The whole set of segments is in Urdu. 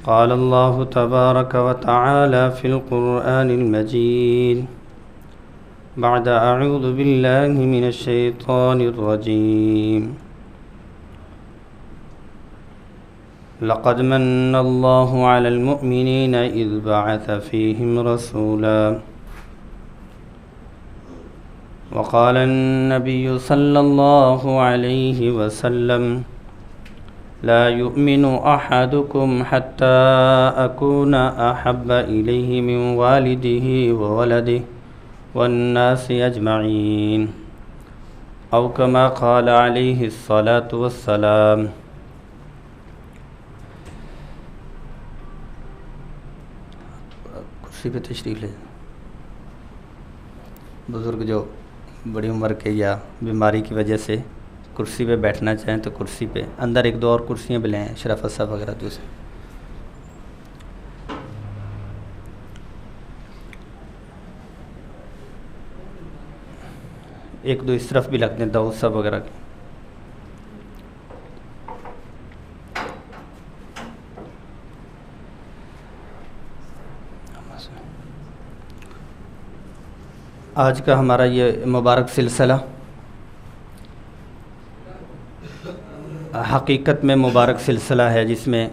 قال الله تبارك وتعالى في القرآن المجيد بعد أعوذ بالله من الشيطان الرجيم لقد من الله على المؤمنين إذ بعث فيهم رسولا وقال النبي صلى الله عليه وسلم لا يؤمن أحدكم حتى أكون أحب إليه من والده وولده والناس أجمعين أو كما قال عليه الصلاة والسلام۔ کرسی پہ تشریف لے۔ بزرگ جو بڑی عمر کے یا بیماری کی وجہ سے کرسی پہ بیٹھنا چاہیں تو کرسی پہ، اندر ایک دو اور کرسیاں بھی لیں، شرافت صاحب وغیرہ دوسرے۔ ایک دو اس طرف بھی لگ دیں، داؤد صاحب وغیرہ کی۔ آج کا ہمارا یہ مبارک سلسلہ حقیقت میں مبارک سلسلہ ہے، جس میں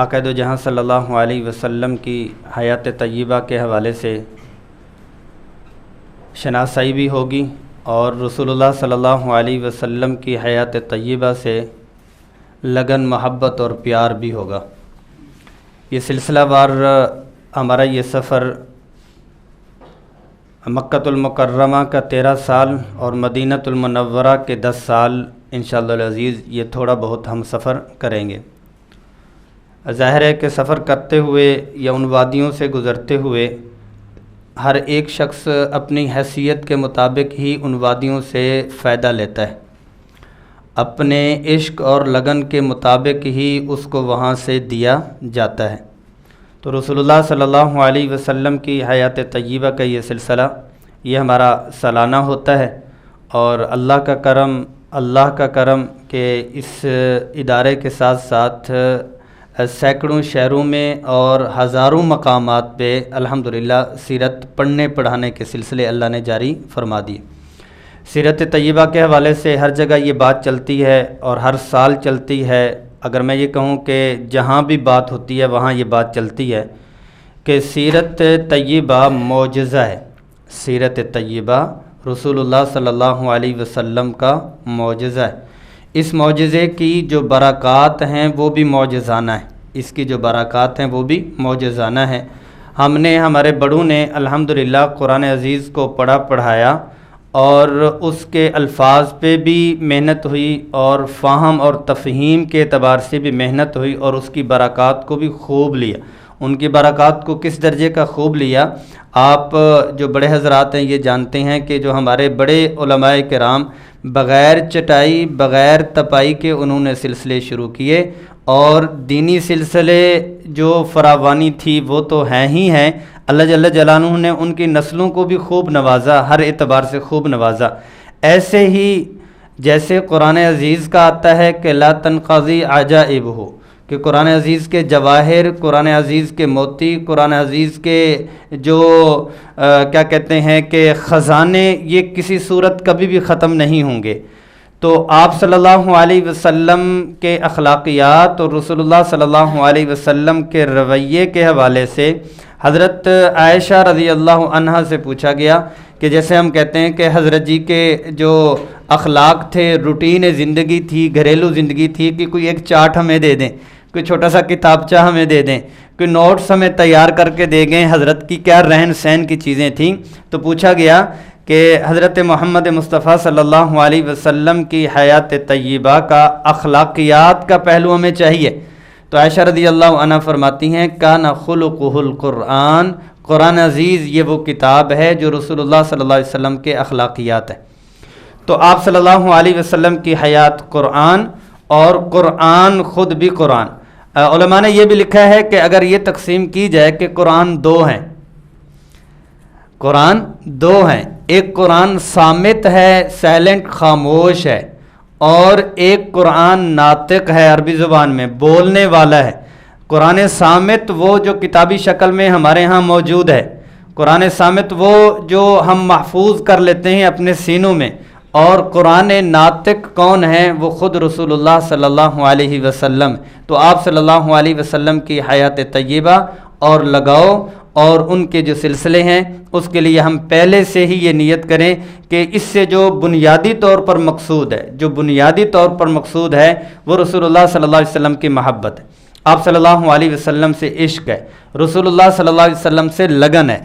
عقائد و جہاں صلی اللہ علیہ وسلم کی حیات طیبہ کے حوالے سے شناسائی بھی ہوگی اور رسول اللہ صلی اللہ علیہ وسلم کی حیات طیبہ سے لگن، محبت اور پیار بھی ہوگا۔ یہ سلسلہ وار ہمارا یہ سفر مکۃ المکرمہ کا 13 سال اور مدینۃ المنورہ کے 10 سال انشاءاللہ العزیز یہ تھوڑا بہت ہم سفر کریں گے۔ ظاہر ہے کہ سفر کرتے ہوئے یا ان وادیوں سے گزرتے ہوئے ہر ایک شخص اپنی حیثیت کے مطابق ہی ان وادیوں سے فائدہ لیتا ہے، اپنے عشق اور لگن کے مطابق ہی اس کو وہاں سے دیا جاتا ہے۔ تو رسول اللہ صلی اللہ علیہ وسلم کی حیات طیبہ کا یہ سلسلہ یہ ہمارا سالانہ ہوتا ہے، اور اللہ کا کرم کہ اس ادارے کے ساتھ ساتھ سینکڑوں شہروں میں اور ہزاروں مقامات پہ الحمدللہ سیرت پڑھنے پڑھانے کے سلسلے اللہ نے جاری فرما دی۔ سیرت طیبہ کے حوالے سے ہر جگہ یہ بات چلتی ہے اور ہر سال چلتی ہے۔ اگر میں یہ کہوں کہ جہاں بھی بات ہوتی ہے وہاں یہ بات چلتی ہے کہ سیرت طیبہ معجزہ ہے۔ سیرت طیبہ رسول اللہ صلی اللہ علیہ وسلم کا معجزہ ہے۔ اس معجزے کی جو برکات ہیں وہ بھی معجزانہ ہیں، اس کی جو برکات ہیں وہ بھی معجزانہ ہیں۔ ہم نے، ہمارے بڑوں نے الحمدللہ قرآن عزیز کو پڑھا پڑھایا اور اس کے الفاظ پہ بھی محنت ہوئی اور فہم اور تفہیم کے اعتبار سے بھی محنت ہوئی، اور اس کی برکات کو بھی خوب لیا۔ ان کی برکات کو کس درجے کا خوب لیا، آپ جو بڑے حضرات ہیں یہ جانتے ہیں کہ جو ہمارے بڑے علماء کرام بغیر چٹائی بغیر تپائی کے انہوں نے سلسلے شروع کیے، اور دینی سلسلے جو فراوانی تھی وہ تو ہیں ہی ہیں، اللہ جل جلالہ نے ان کی نسلوں کو بھی خوب نوازا، ہر اعتبار سے خوب نوازا۔ ایسے ہی جیسے قرآن عزیز کا آتا ہے کہ لا تنقضی عجائبہ، کہ قرآن عزیز کے جواہر، قرآن عزیز کے موتی، قرآن عزیز کے جو کیا کہتے ہیں کہ خزانے، یہ کسی صورت کبھی بھی ختم نہیں ہوں گے۔ تو آپ صلی اللہ علیہ وسلم کے اخلاقیات اور رسول اللہ صلی اللہ علیہ وسلم کے رویے کے حوالے سے حضرت عائشہ رضی اللہ عنہا سے پوچھا گیا کہ جیسے ہم کہتے ہیں کہ حضرت جی کے جو اخلاق تھے، روٹین زندگی تھی، گھریلو زندگی تھی، کہ کوئی ایک چارٹ ہمیں دے دیں، کوئی چھوٹا سا کتابچہ ہمیں دے دیں، کوئی نوٹس ہمیں تیار کر کے دے گئے، حضرت کی کیا رہن سہن کی چیزیں تھیں۔ تو پوچھا گیا کہ حضرت محمد مصطفیٰ صلی اللہ علیہ وسلم کی حیات طیبہ کا اخلاقیات کا پہلو ہمیں چاہیے۔ تو عائشہ رضی اللہ عنہ فرماتی ہیں کان خلقہ القرآن، قرآن عزیز یہ وہ کتاب ہے جو رسول اللہ صلی اللہ علیہ وسلم کے اخلاقیات ہے۔ تو آپ صلی اللہ علیہ وسلم کی حیات قرآن، اور قرآن خود بھی قرآن۔ علماء نے یہ بھی لکھا ہے کہ اگر یہ تقسیم کی جائے کہ قرآن دو ہیں، قرآن دو ہیں، ایک قرآن صامت ہے، سائلنٹ، خاموش ہے، اور ایک قرآن ناطق ہے، عربی زبان میں بولنے والا ہے۔ قرآن صامت وہ جو کتابی شکل میں ہمارے ہاں موجود ہے، قرآن صامت وہ جو ہم محفوظ کر لیتے ہیں اپنے سینوں میں، اور قرآن ناطق کون ہے؟ وہ خود رسول اللہ صلی اللہ علیہ وسلم۔ تو آپ صلی اللہ علیہ وسلم کی حیات طیبہ اور لگاؤ اور ان کے جو سلسلے ہیں اس کے لیے ہم پہلے سے ہی یہ نیت کریں کہ اس سے جو بنیادی طور پر مقصود ہے، جو بنیادی طور پر مقصود ہے وہ رسول اللہ صلی اللہ علیہ وسلم کی محبت ہے، آپ صلی اللہ علیہ وسلم سے عشق ہے، رسول اللہ صلی اللہ علیہ وسلم سے لگن ہے۔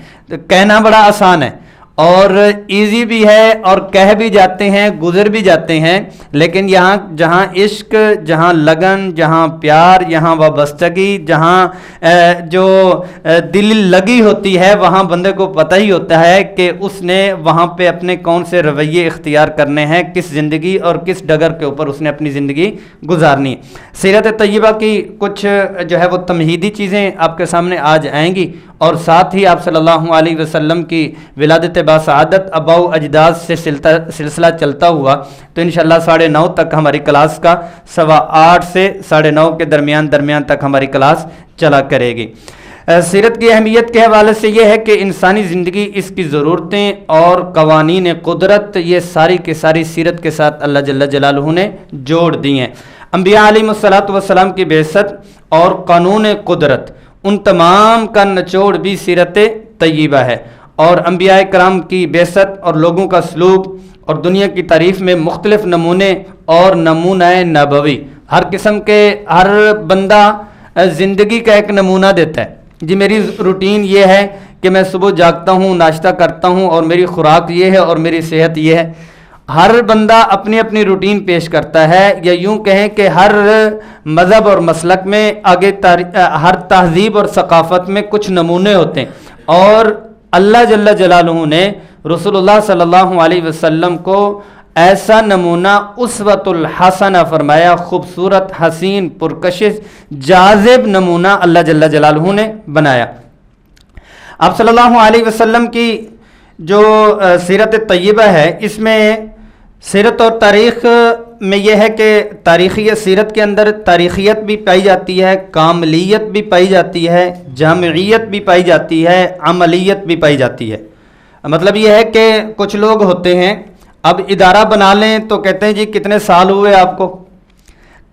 کہنا بڑا آسان ہے اور ایزی بھی ہے اور کہہ بھی جاتے ہیں، گزر بھی جاتے ہیں، لیکن یہاں جہاں عشق، جہاں لگن، جہاں پیار، یہاں وابستگی، جہاں جو دل لگی ہوتی ہے، وہاں بندے کو پتہ ہی ہوتا ہے کہ اس نے وہاں پہ اپنے کون سے رویے اختیار کرنے ہیں، کس زندگی اور کس ڈگر کے اوپر اس نے اپنی زندگی گزارنی ہے۔ سیرت طیبہ کی کچھ جو ہے وہ تمہیدی چیزیں آپ کے سامنے آج آئیں گی، اور ساتھ ہی آپ صلی اللہ علیہ وسلم کی ولادت باسعادت آباء و اجداد سے سلسلہ چلتا ہوا، تو انشاءاللہ 9:30 تک ہماری کلاس کا 8:15 سے 9:30 کے درمیان تک ہماری کلاس چلا کرے گی۔ سیرت کی اہمیت کے حوالے سے یہ ہے کہ انسانی زندگی، اس کی ضرورتیں اور قوانین قدرت، یہ ساری کی ساری سیرت کے ساتھ اللہ جل جلالہ نے جوڑ دی ہیں۔ انبیاء علیہ الصلوۃ والسلام کی بعثت اور قانون قدرت، ان تمام کا نچوڑ بھی سیرت طیبہ ہے، اور انبیاء کرام کی بعثت اور لوگوں کا سلوک اور دنیا کی تعریف میں مختلف نمونے اور نمونہ نبوی، ہر قسم کے ہر بندہ زندگی کا ایک نمونہ دیتا ہے۔ جی میری روٹین یہ ہے کہ میں صبح جاگتا ہوں، ناشتہ کرتا ہوں، اور میری خوراک یہ ہے اور میری صحت یہ ہے۔ ہر بندہ اپنی اپنی روٹین پیش کرتا ہے، یا یوں کہیں کہ ہر مذہب اور مسلک میں آگے ہر تہذیب اور ثقافت میں کچھ نمونے ہوتے ہیں، اور اللہ جل جلالہ نے رسول اللہ صلی اللہ علیہ وسلم کو ایسا نمونہ اسوۃ الحسنہ فرمایا، خوبصورت، حسین، پرکشش، جاذب نمونہ اللہ جل جلالہ نے بنایا۔ آپ صلی اللہ علیہ وسلم کی جو سیرت طیبہ ہے، اس میں سیرت اور تاریخ میں یہ ہے کہ سیرت کے اندر تاریخیت بھی پائی جاتی ہے، کاملیت بھی پائی جاتی ہے، جامعیت بھی پائی جاتی ہے، عملیت بھی پائی جاتی ہے۔ مطلب یہ ہے کہ کچھ لوگ ہوتے ہیں، اب ادارہ بنا لیں تو کہتے ہیں جی کتنے سال ہوئے آپ کو،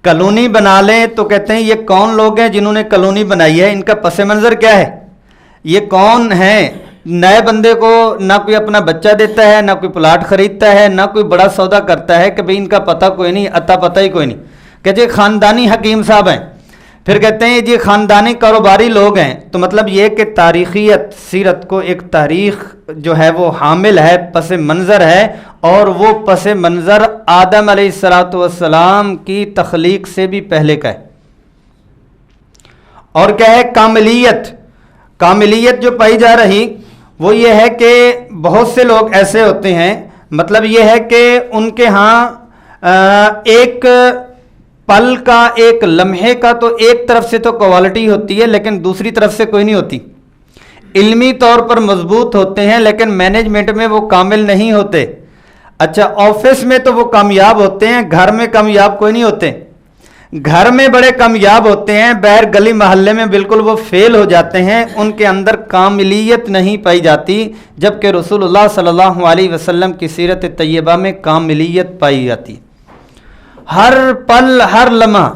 کالونی بنا لیں تو کہتے ہیں یہ کون لوگ ہیں جنہوں نے کالونی بنائی ہے، ان کا پس منظر کیا ہے، یہ کون ہیں۔ نئے بندے کو نہ کوئی اپنا بچہ دیتا ہے، نہ کوئی پلاٹ خریدتا ہے، نہ کوئی بڑا سودا کرتا ہے کہ بھئی ان کا پتہ کوئی نہیں، اتا پتہ ہی کوئی نہیں، کہ جی خاندانی حکیم صاحب ہیں، پھر کہتے ہیں جی خاندانی کاروباری لوگ ہیں۔ تو مطلب یہ کہ تاریخیت، سیرت کو ایک تاریخ جو ہے وہ حامل ہے، پس منظر ہے، اور وہ پس منظر آدم علیہ السلام کی تخلیق سے بھی پہلے کا ہے۔ اور کیا ہے؟ کاملیت جو پائی جا رہی وہ یہ ہے کہ بہت سے لوگ ایسے ہوتے ہیں، مطلب یہ ہے کہ ان کے ہاں ایک پل کا، ایک لمحے کا تو ایک طرف سے تو کوالٹی ہوتی ہے، لیکن دوسری طرف سے کوئی نہیں ہوتی۔ علمی طور پر مضبوط ہوتے ہیں لیکن مینجمنٹ میں وہ کامل نہیں ہوتے۔ اچھا آفس میں تو وہ کامیاب ہوتے ہیں، گھر میں کامیاب کوئی نہیں ہوتے۔ گھر میں بڑے کامیاب ہوتے ہیں، باہر گلی محلے میں بالکل وہ فیل ہو جاتے ہیں، ان کے اندر کاملیت نہیں پائی جاتی، جبکہ رسول اللہ صلی اللہ علیہ وسلم کی سیرت طیبہ میں کاملیت پائی جاتی۔ ہر پل، ہر لمحہ،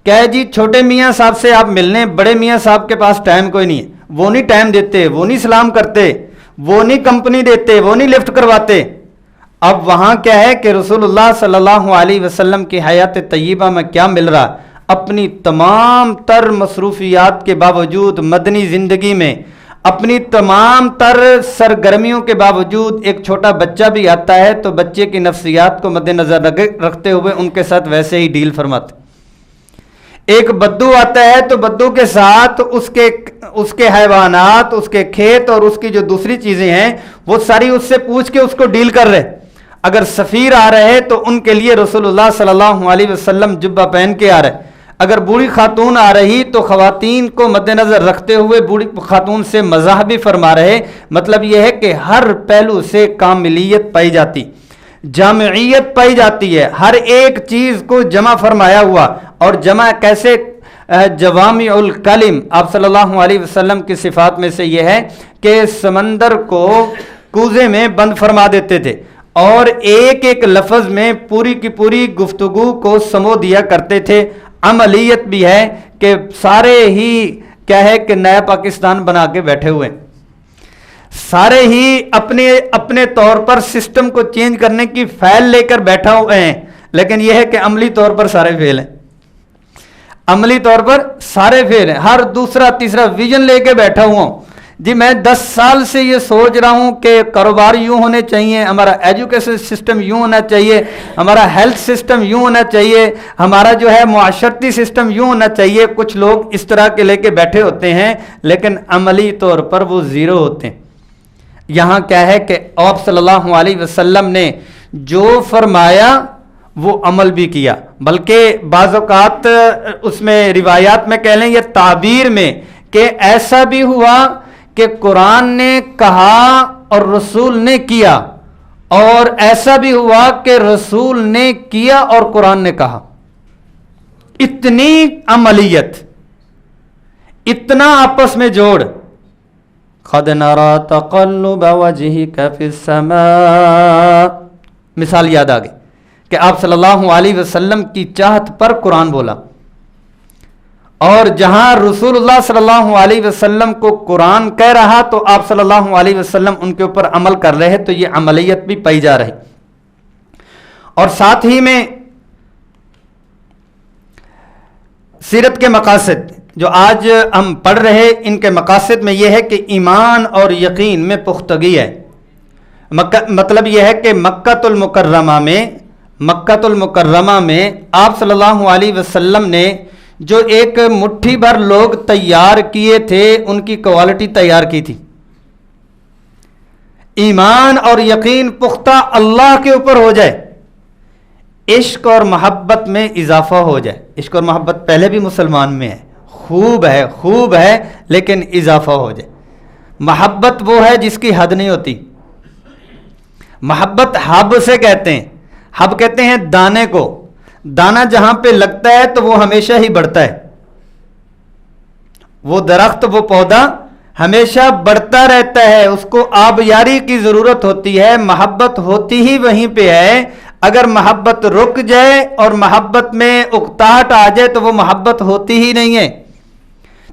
کیا ہے جی چھوٹے میاں صاحب سے آپ ملنے، بڑے میاں صاحب کے پاس ٹائم کوئی نہیں ہے، وہ نہیں ٹائم دیتے، وہ نہیں سلام کرتے، وہ نہیں کمپنی دیتے، وہ نہیں لفٹ کرواتے۔ اب وہاں کیا ہے کہ رسول اللہ صلی اللہ علیہ وسلم کی حیات طیبہ میں کیا مل رہا؟ اپنی تمام تر مصروفیات کے باوجود، مدنی زندگی میں اپنی تمام تر سرگرمیوں کے باوجود، ایک چھوٹا بچہ بھی آتا ہے تو بچے کی نفسیات کو مد نظر رکھتے ہوئے ان کے ساتھ ویسے ہی ڈیل فرماتے۔ ایک بدو آتا ہے تو بدو کے ساتھ اس کے حیوانات، اس کے کھیت اور اس کی جو دوسری چیزیں ہیں وہ ساری اس سے پوچھ کے اس کو ڈیل کر رہے۔ اگر سفیر آ رہے تو ان کے لیے رسول اللہ صلی اللہ علیہ وسلم جبہ پہن کے آ رہے۔ اگر بوڑھی خاتون آ رہی تو خواتین کو مد نظر رکھتے ہوئے بوڑھی خاتون سے مزاح بھی فرما رہے۔ مطلب یہ ہے کہ ہر پہلو سے کاملیت پائی جاتی، جامعیت پائی جاتی ہے، ہر ایک چیز کو جمع فرمایا ہوا۔ اور جمع کیسے جوامع الکلم، آپ صلی اللہ علیہ وسلم کی صفات میں سے یہ ہے کہ سمندر کو کوزے میں بند فرما دیتے تھے اور ایک ایک لفظ میں پوری کی پوری گفتگو کو سمو دیا کرتے تھے۔ عملیت بھی ہے کہ سارے ہی کیا ہے کہ نیا پاکستان بنا کے بیٹھے ہوئے، سارے ہی اپنے اپنے طور پر سسٹم کو چینج کرنے کی فائل لے کر بیٹھا ہوئے ہیں، لیکن یہ ہے کہ عملی طور پر سارے فیل ہیں، عملی طور پر سارے فیل ہیں۔ ہر دوسرا تیسرا ویژن لے کے بیٹھا ہوا ہوں، جی میں 10 سال سے یہ سوچ رہا ہوں کہ کاروبار یوں ہونے چاہیے، ہمارا ایجوکیشن سسٹم یوں ہونا چاہیے، ہمارا ہیلتھ سسٹم یوں ہونا چاہیے، ہمارا جو ہے معاشرتی سسٹم یوں ہونا چاہیے۔ کچھ لوگ اس طرح کے لے کے بیٹھے ہوتے ہیں لیکن عملی طور پر وہ زیرو ہوتے ہیں۔ یہاں کیا ہے کہ آپ صلی اللہ علیہ وسلم نے جو فرمایا وہ عمل بھی کیا، بلکہ بعض اوقات اس میں روایات میں کہہ لیں یا تعبیر میں کہ ایسا بھی ہوا کہ قرآن نے کہا اور رسول نے کیا، اور ایسا بھی ہوا کہ رسول نے کیا اور قرآن نے کہا۔ اتنی عملیت، اتنا آپس میں جوڑ۔ قَدْ نَرَى تَقَلُّبَ وَجْهِكَ فِي السَّمَاءِ، مثال یاد آ گئی کہ آپ صلی اللہ علیہ وسلم کی چاہت پر قرآن بولا، اور جہاں رسول اللہ صلی اللہ علیہ وسلم کو قرآن کہہ رہا تو آپ صلی اللہ علیہ وسلم ان کے اوپر عمل کر رہے، تو یہ عملیت بھی پائی جا رہی۔ اور ساتھ ہی میں سیرت کے مقاصد جو آج ہم پڑھ رہے، ان کے مقاصد میں یہ ہے کہ ایمان اور یقین میں پختگی ہے۔ مطلب یہ ہے کہ مکۃ المکرمہ میں آپ صلی اللہ علیہ وسلم نے جو ایک مٹھی بھر لوگ تیار کیے تھے، ان کی کوالٹی تیار کی تھی۔ ایمان اور یقین پختہ اللہ کے اوپر ہو جائے، عشق اور محبت میں اضافہ ہو جائے۔ عشق اور محبت پہلے بھی مسلمان میں ہے، خوب ہے لیکن اضافہ ہو جائے۔ محبت وہ ہے جس کی حد نہیں ہوتی۔ محبت حب سے کہتے ہیں، حب کہتے ہیں دانے کو، دانا جہاں پہ لگتا ہے تو وہ ہمیشہ ہی بڑھتا ہے، وہ درخت وہ پودا ہمیشہ بڑھتا رہتا ہے، اس کو آبیاری کی ضرورت ہوتی ہے۔ محبت ہوتی ہی وہیں پہ ہے۔ اگر محبت رک جائے اور محبت میں اکتاہٹ آ جائے تو وہ محبت ہوتی ہی نہیں ہے۔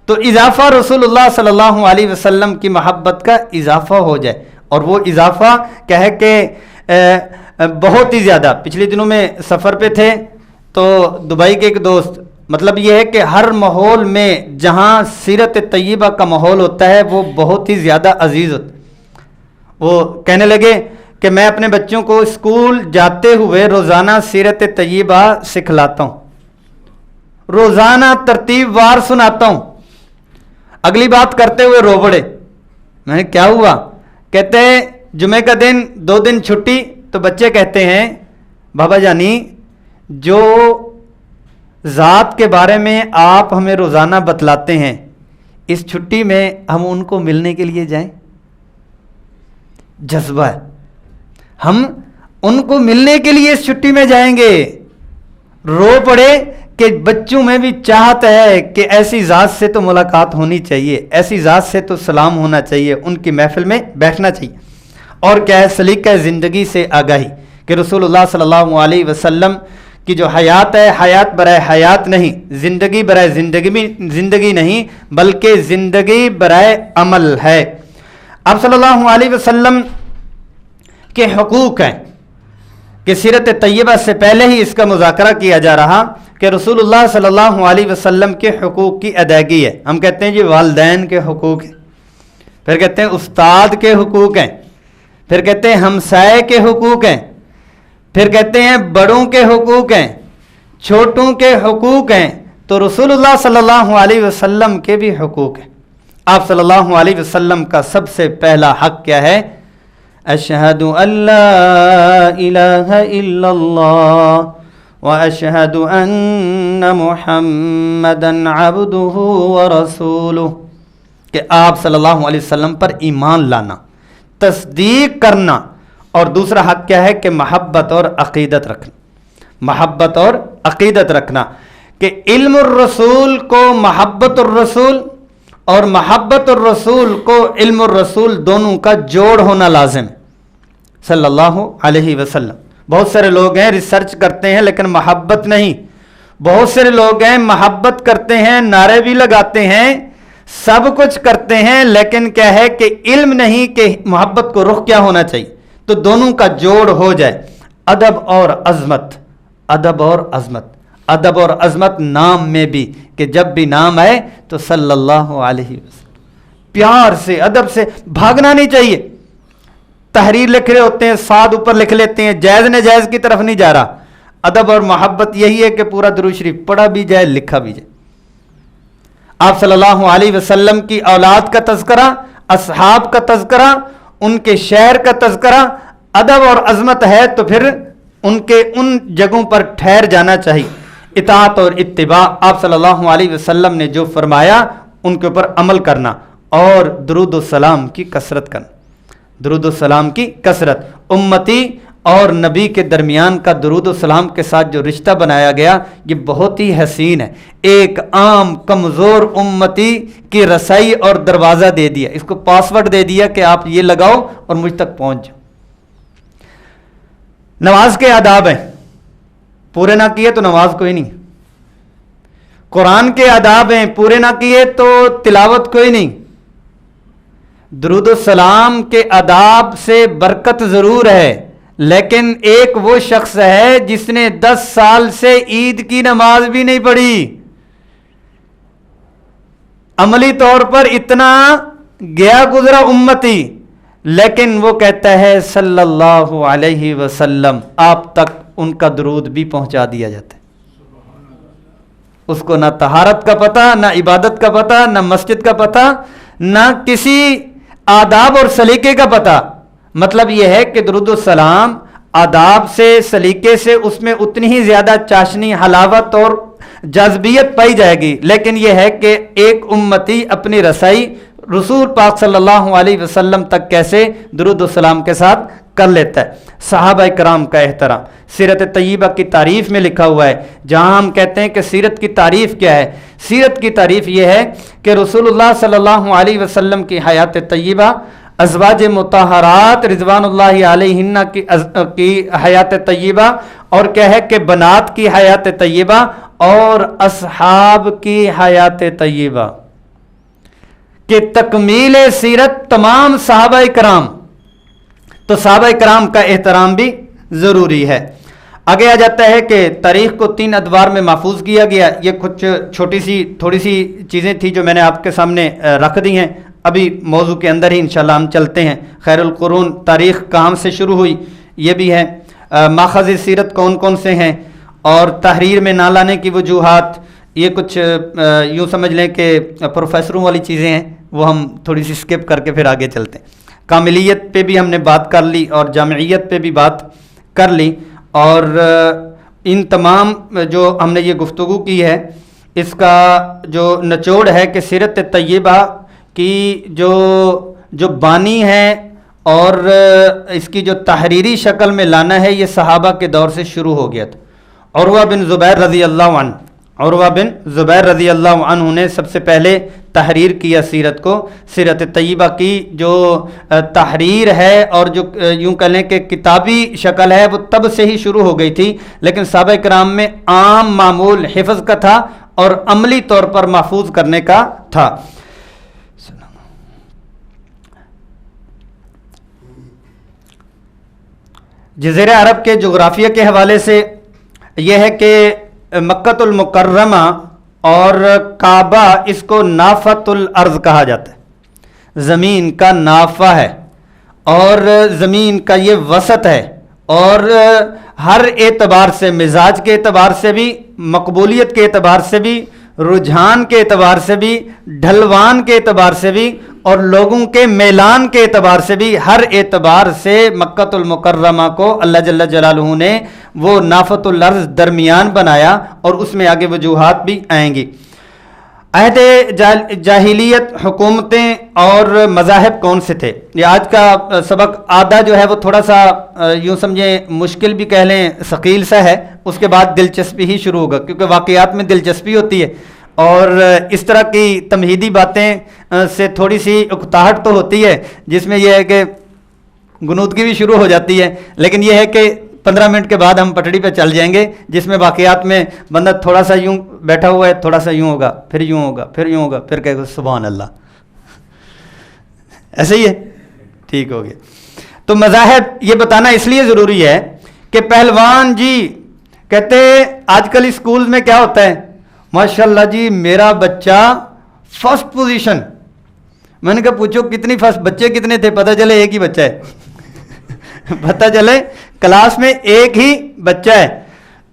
تو اضافہ رسول اللہ صلی اللہ علیہ وسلم کی محبت کا اضافہ ہو جائے، اور وہ اضافہ کیا ہے کہ بہت ہی زیادہ۔ پچھلے دنوں میں سفر پہ تھے تو دبئی کے ایک دوست، مطلب یہ ہے کہ ہر ماحول میں جہاں سیرت طیبہ کا ماحول ہوتا ہے وہ بہت ہی زیادہ عزیز ہوتا ہے۔ وہ کہنے لگے کہ میں اپنے بچوں کو اسکول جاتے ہوئے روزانہ سیرت طیبہ سکھلاتا ہوں، روزانہ ترتیب وار سناتا ہوں۔ اگلی بات کرتے ہوئے رو پڑے۔ میں نے کیا ہوا؟ کہتے ہیں جمعے کا دن 2 دن چھٹی، تو بچے کہتے ہیں بابا جانی جو ذات کے بارے میں آپ ہمیں روزانہ بتلاتے ہیں، اس چھٹی میں ہم ان کو ملنے کے لیے جائیں۔ جذبہ ہے، ہم ان کو ملنے کے لیے اس چھٹی میں جائیں گے۔ رو پڑے کہ بچوں میں بھی چاہت ہے کہ ایسی ذات سے تو ملاقات ہونی چاہیے، ایسی ذات سے تو سلام ہونا چاہیے، ان کی محفل میں بیٹھنا چاہیے۔ اور کیا ہے؟ سلیقہ زندگی سے آگاہی کہ رسول اللہ صلی اللہ علیہ وسلم کی جو حیات ہے، حیات برائے حیات نہیں، زندگی برائے زندگی نہیں، بلکہ زندگی برائے عمل ہے۔ آپ صلی اللہ علیہ وسلم کے حقوق ہیں کہ سیرت طیبہ سے پہلے ہی اس کا مذاکرہ کیا جا رہا کہ رسول اللہ صلی اللہ علیہ وسلم کے حقوق کی ادائیگی ہے۔ ہم کہتے ہیں جی والدین کے حقوق ہیں، پھر کہتے ہیں استاد کے حقوق ہیں، پھر کہتے ہیں ہمسائے کے حقوق ہیں، پھر کہتے ہیں بڑوں کے حقوق ہیں، چھوٹوں کے حقوق ہیں، تو رسول اللہ صلی اللہ علیہ وسلم کے بھی حقوق ہیں۔ آپ صلی اللہ علیہ وسلم کا سب سے پہلا حق کیا ہے؟ اشہد ان لا الہ الا اللہ واشہد ان محمدا عبدہ ورسولہ، کہ آپ صلی اللہ علیہ وسلم پر ایمان لانا، تصدیق کرنا۔ اور دوسرا حق کیا ہے کہ محبت اور عقیدت رکھنا، محبت اور عقیدت رکھنا، کہ علم الرسول کو محبت الرسول اور محبت الرسول کو علم الرسول دونوں کا جوڑ ہونا لازم ہے صلی اللہ علیہ وسلم. بہت سارے لوگ ہیں ریسرچ کرتے ہیں لیکن محبت نہیں. بہت سارے لوگ ہیں محبت کرتے ہیں، نعرے بھی لگاتے ہیں، سب کچھ کرتے ہیں، لیکن کیا ہے کہ علم نہیں کہ محبت کو رخ کیا ہونا چاہیے. تو دونوں کا جوڑ ہو جائے. ادب اور عظمت، ادب اور عظمت، ادب اور عظمت نام میں بھی، کہ جب بھی نام آئے تو صلی اللہ علیہ وسلم پیار سے ادب سے بھاگنا نہیں چاہیے. تحریر لکھ رہے ہوتے ہیں، سعد اوپر لکھ لیتے ہیں، جائز نجائز کی طرف نہیں جا رہا. ادب اور محبت یہی ہے کہ پورا درود شریف پڑھا بھی جائے، لکھا بھی جائے. آپ صلی اللہ علیہ وسلم کی اولاد کا تذکرہ، اصحاب کا تذکرہ، ان کے شہر کا تذکرہ ادب اور عظمت ہے تو پھر ان جگہوں پر ٹھہر جانا چاہیے. اطاعت اور اتباع، آپ صلی اللہ علیہ وسلم نے جو فرمایا ان کے اوپر عمل کرنا، اور درود السلام کی کثرت کرنا. درود السلام کی کثرت. امتی اور نبی کے درمیان کا درود السلام کے ساتھ جو رشتہ بنایا گیا یہ بہت ہی حسین ہے. ایک عام کمزور امتی کی رسائی اور دروازہ دے دیا، اس کو پاسورڈ دے دیا کہ آپ یہ لگاؤ اور مجھ تک پہنچ جاؤ. نماز کے آداب ہیں، پورے نہ کیے تو نماز کوئی نہیں. قرآن کے آداب ہیں، پورے نہ کیے تو تلاوت کوئی نہیں. درود السلام کے آداب سے برکت ضرور ہے، لیکن ایک وہ شخص ہے جس نے 10 سال سے عید کی نماز بھی نہیں پڑھی. عملی طور پر اتنا گیا گزرا امتی، لیکن وہ کہتا ہے صلی اللہ علیہ وسلم، آپ تک ان کا درود بھی پہنچا دیا جاتا ہے. اس کو نہ طہارت کا پتہ، نہ عبادت کا پتہ، نہ مسجد کا پتہ، نہ کسی آداب اور سلیقے کا پتہ. مطلب یہ ہے کہ درود السلام آداب سے، سلیقے سے اس میں اتنی ہی زیادہ چاشنی، حلاوت اور جاذبیت پائی جائے گی، لیکن یہ ہے کہ ایک امتی اپنی رسائی رسول پاک صلی اللہ علیہ وسلم تک کیسے درود السلام کے ساتھ کر لیتا ہے. صحابہ کرام کا احترام. سیرت طیبہ کی تعریف میں لکھا ہوا ہے، جہاں ہم کہتے ہیں کہ سیرت کی تعریف کیا ہے، سیرت کی تعریف یہ ہے کہ رسول اللہ صلی اللہ علیہ وسلم کی حیات طیبہ، ازواج مطہرات رضوان اللہ علیہن کی حیات طیبہ، اور کیا ہے کہ بنات کی حیات طیبہ، اور اصحاب کی حیات طیبہ، کہ تکمیل سیرت تمام صحابہ کرام. تو صحابہ کرام کا احترام بھی ضروری ہے. آگے آ جاتا ہے کہ تاریخ کو 3 ادوار میں محفوظ کیا گیا. یہ کچھ تھوڑی سی چیزیں تھیں جو میں نے آپ کے سامنے رکھ دی ہیں. ابھی موضوع کے اندر ہی انشاءاللہ ہم چلتے ہیں. خیر القرون، تاریخ کہاں سے شروع ہوئی یہ بھی ہے. ماخذ سیرت کون کون سے ہیں، اور تحریر میں نہ لانے کی وجوہات، یہ کچھ یوں سمجھ لیں کہ پروفیسروں والی چیزیں ہیں، وہ ہم تھوڑی سی سکپ کر کے پھر آگے چلتے ہیں. کاملیت پہ بھی ہم نے بات کر لی اور جامعیت پہ بھی بات کر لی، اور ان تمام جو ہم نے یہ گفتگو کی ہے اس کا جو نچوڑ ہے کہ سیرت طیبہ کی جو بانی ہے اور اس کی جو تحریری شکل میں لانا ہے، یہ صحابہ کے دور سے شروع ہو گیا تھا. عروہ بن زبیر رضی اللہ عنہ نے سب سے پہلے تحریر کیا سیرت کو. سیرت طیبہ کی جو تحریر ہے اور جو یوں کہہ لیں کہ کتابی شکل ہے وہ تب سے ہی شروع ہو گئی تھی، لیکن صحابہ کرام میں عام معمول حفظ کا تھا اور عملی طور پر محفوظ کرنے کا تھا. جزیرہ عرب کے جغرافیہ کے حوالے سے یہ ہے کہ مکۃ المکرمہ اور کعبہ، اس کو نافۃ الارض کہا جاتا ہے. زمین کا نافہ ہے اور زمین کا یہ وسط ہے، اور ہر اعتبار سے، مزاج کے اعتبار سے بھی، مقبولیت کے اعتبار سے بھی، رجحان کے اعتبار سے بھی، ڈھلوان کے اعتبار سے بھی، اور لوگوں کے میلان کے اعتبار سے بھی، ہر اعتبار سے مکۃ المکرمہ کو اللہ جل جلالہ نے وہ نافۃ الارض درمیان بنایا، اور اس میں آگے وجوہات بھی آئیں گی. عہد جاہلیت حکومتیں اور مذاہب کون سے تھے؟ یہ آج کا سبق آدھا جو ہے وہ تھوڑا سا یوں سمجھیں مشکل بھی کہہ لیں، ثقیل سا ہے، اس کے بعد دلچسپی ہی شروع ہوگا، کیونکہ واقعات میں دلچسپی ہوتی ہے اور اس طرح کی تمہیدی باتیں سے تھوڑی سی اکتاہٹ تو ہوتی ہے، جس میں یہ ہے کہ غنودگی بھی شروع ہو جاتی ہے، لیکن یہ ہے کہ 15 منٹ کے بعد ہم پٹڑی پہ چل جائیں گے، جس میں واقعات میں بندہ تھوڑا سا یوں بیٹھا ہوا ہے، تھوڑا سا یوں ہوگا، پھر یوں ہوگا، پھر یوں ہوگا، پھر کہے گا سبحان اللہ، ایسے ہی ہے، ٹھیک ہو گیا۔ تو مذاہب یہ بتانا اس لیے ضروری ہے کہ پہلوان جی کہتے آج کل اسکول میں کیا ہوتا ہے، ماشاءاللہ جی میرا بچہ فرسٹ پوزیشن، میں نے کہا پوچھو کتنی فرسٹ، بچے کتنے تھے؟ پتہ چلے ایک ہی بچہ ہے پتہ چلے کلاس میں ایک ہی بچہ ہے۔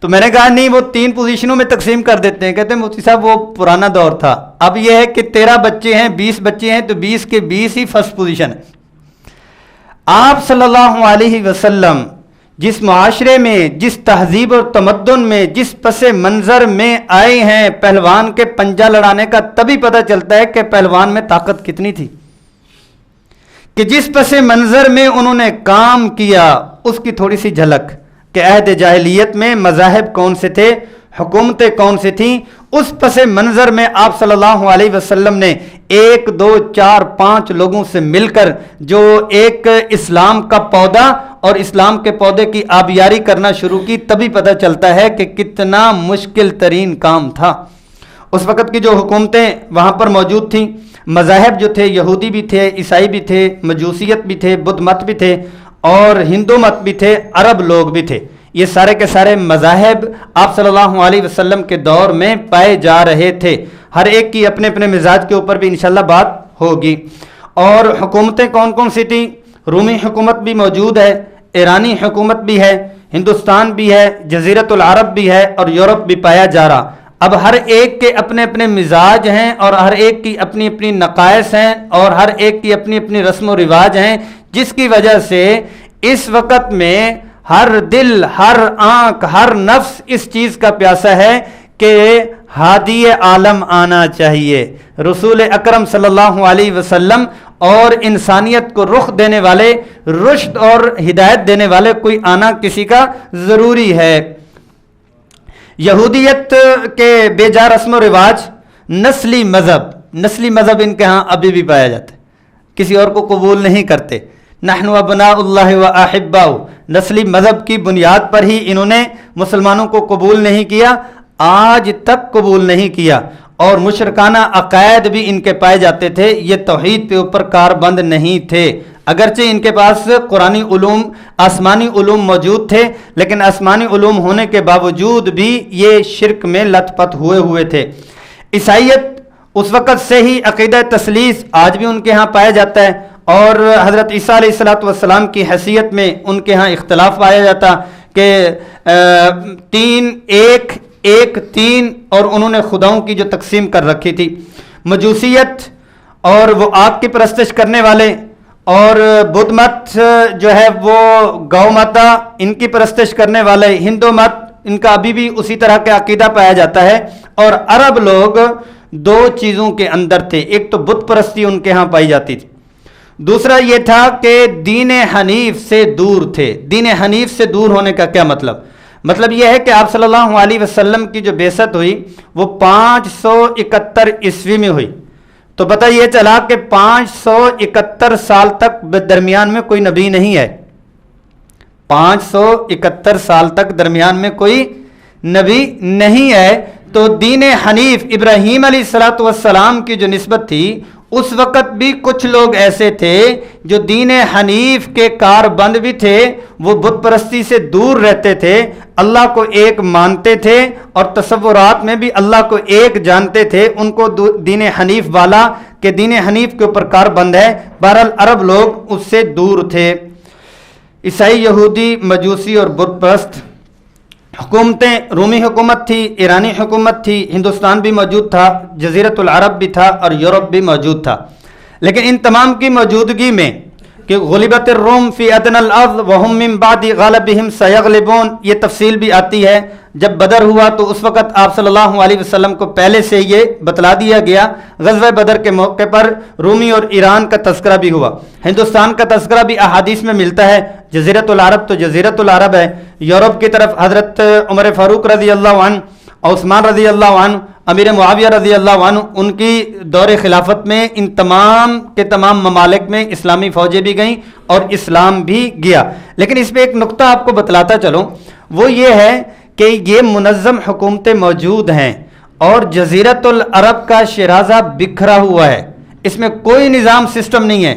تو میں نے کہا نہیں، وہ 3 پوزیشنوں میں تقسیم کر دیتے ہیں۔ کہتے ہیں مفتی صاحب وہ پرانا دور تھا، اب یہ ہے کہ 13 بچے ہیں، 20 بچے ہیں، تو 20 کے 20 ہی فرسٹ پوزیشن ہے۔ آپ صلی اللہ علیہ وسلم جس معاشرے میں، جس تہذیب اور تمدن میں، جس پس منظر میں آئے ہیں، پہلوان کے پنجہ لڑانے کا تبھی پتہ چلتا ہے کہ پہلوان میں طاقت کتنی تھی، کہ جس پس منظر میں انہوں نے کام کیا اس کی تھوڑی سی جھلک، کہ عہد جاہلیت میں مذاہب کون سے تھے، حکومتیں کون سی تھیں، اس پس منظر میں آپ صلی اللہ علیہ وسلم نے 1 2 4 5 لوگوں سے مل کر جو ایک اسلام کا پودا اور اسلام کے پودے کی آبیاری کرنا شروع کی، تبھی پتہ چلتا ہے کہ کتنا مشکل ترین کام تھا۔ اس وقت کی جو حکومتیں وہاں پر موجود تھیں، مذاہب جو تھے، یہودی بھی تھے، عیسائی بھی تھے، مجوسیت بھی تھے، بدھ مت بھی تھے اور ہندو مت بھی تھے، عرب لوگ بھی تھے، یہ سارے کے سارے مذاہب آپ صلی اللہ علیہ وسلم کے دور میں پائے جا رہے تھے۔ ہر ایک کی اپنے اپنے مزاج کے اوپر بھی انشاءاللہ بات ہوگی۔ اور حکومتیں کون کون سی تھیں؟ رومی حکومت بھی موجود ہے، ایرانی حکومت بھی ہے، ہندوستان بھی ہے، جزیرۃ العرب بھی ہے اور یورپ بھی پایا جا رہا۔ اب ہر ایک کے اپنے اپنے مزاج ہیں اور ہر ایک کی اپنی اپنی نقائص ہیں اور ہر ایک کی اپنی اپنی رسم و رواج ہیں، جس کی وجہ سے اس وقت میں ہر دل، ہر آنکھ، ہر نفس اس چیز کا پیاسا ہے کہ ہادی عالم آنا چاہیے، رسول اکرم صلی اللہ علیہ وسلم اور انسانیت کو رخ دینے والے، رشد اور ہدایت دینے والے کوئی آنا کسی کا ضروری ہے۔ یہودیت کے بے جا رسم و رواج، نسلی مذہب ان کے ہاں ابھی بھی پایا جاتا ہے، کسی اور کو قبول نہیں کرتے۔ نحن ابناء اللہ و احباؤ، نسلی مذہب کی بنیاد پر ہی انہوں نے مسلمانوں کو قبول نہیں کیا، آج تک قبول نہیں کیا، اور مشرکانہ عقائد بھی ان کے پائے جاتے تھے، یہ توحید پہ اوپر کاربند نہیں تھے۔ اگرچہ ان کے پاس قرآنی علوم، آسمانی علوم موجود تھے، لیکن آسمانی علوم ہونے کے باوجود بھی یہ شرک میں لت پت ہوئے تھے۔ عیسائیت اس وقت سے ہی عقیدہ تثلیث آج بھی ان کے ہاں پایا جاتا ہے، اور حضرت عیسیٰ علیہ السلام کی حیثیت میں ان کے ہاں اختلاف پایا جاتا کہ 3 ایک 3، اور انہوں نے خداؤں کی جو تقسیم کر رکھی تھی۔ مجوسیت اور وہ آگ کی پرستش کرنے والے، اور بدھ مت جو ہے وہ گو ماتا ان کی پرستش کرنے والے، ہندو مت ان کا ابھی بھی اسی طرح کا عقیدہ پایا جاتا ہے۔ اور عرب لوگ 2 چیزوں کے اندر تھے، ایک تو بت پرستی ان کے ہاں پائی جاتی تھی، دوسرا یہ تھا کہ دین حنیف سے دور تھے۔ دین حنیف سے دور ہونے کا کیا مطلب یہ ہے کہ آپ صلی اللہ علیہ وسلم کی جو بعثت ہوئی وہ 571 عیسوی میں ہوئی، تو پتہ یہ چلا کہ 571 سال تک درمیان میں کوئی نبی نہیں ہے، 571 سال تک درمیان میں کوئی نبی نہیں ہے۔ تو دین حنیف ابراہیم علیہ السلام کی جو نسبت تھی، اس وقت بھی کچھ لوگ ایسے تھے جو دین حنیف کے کاربند بھی تھے، وہ بت پرستی سے دور رہتے تھے، اللہ کو ایک مانتے تھے اور تصورات میں بھی اللہ کو ایک جانتے تھے، ان کو دین حنیف والا کہ دین حنیف کے اوپر کاربند ہے۔ بہرحال عرب لوگ اس سے دور تھے۔ عیسائی، یہودی، مجوسی اور بت پرست حکومتیں، رومی حکومت تھی، ایرانی حکومت تھی، ہندوستان بھی موجود تھا، جزیرۃ العرب بھی تھا اور یورپ بھی موجود تھا، لیکن ان تمام کی موجودگی میں کہ غلبت الروم فی ادنى الارض وهم من بعد غلبهم سيغلبون، یہ تفصیل بھی آتی ہے۔ جب بدر ہوا تو اس وقت آپ صلی اللہ علیہ وسلم کو پہلے سے یہ بتلا دیا گیا۔ غزوہ بدر کے موقع پر رومی اور ایران کا تذکرہ بھی ہوا۔ ہندوستان کا تذکرہ بھی احادیث میں ملتا ہے۔ جزیرۃ العرب تو جزیرۃ العرب ہے۔ یورپ کی طرف حضرت عمر فاروق رضی اللہ عنہ، عثمان رضی اللہ عنہ، امیر معاویہ رضی اللہ عنہ، ان کی دور خلافت میں ان تمام کے تمام ممالک میں اسلامی فوجیں بھی گئیں اور اسلام بھی گیا۔ لیکن اس پہ ایک نقطہ آپ کو بتلاتا چلوں، وہ یہ ہے کہ یہ منظم حکومتیں موجود ہیں اور جزیرۃ العرب کا شیرازہ بکھرا ہوا ہے، اس میں کوئی نظام سسٹم نہیں ہے،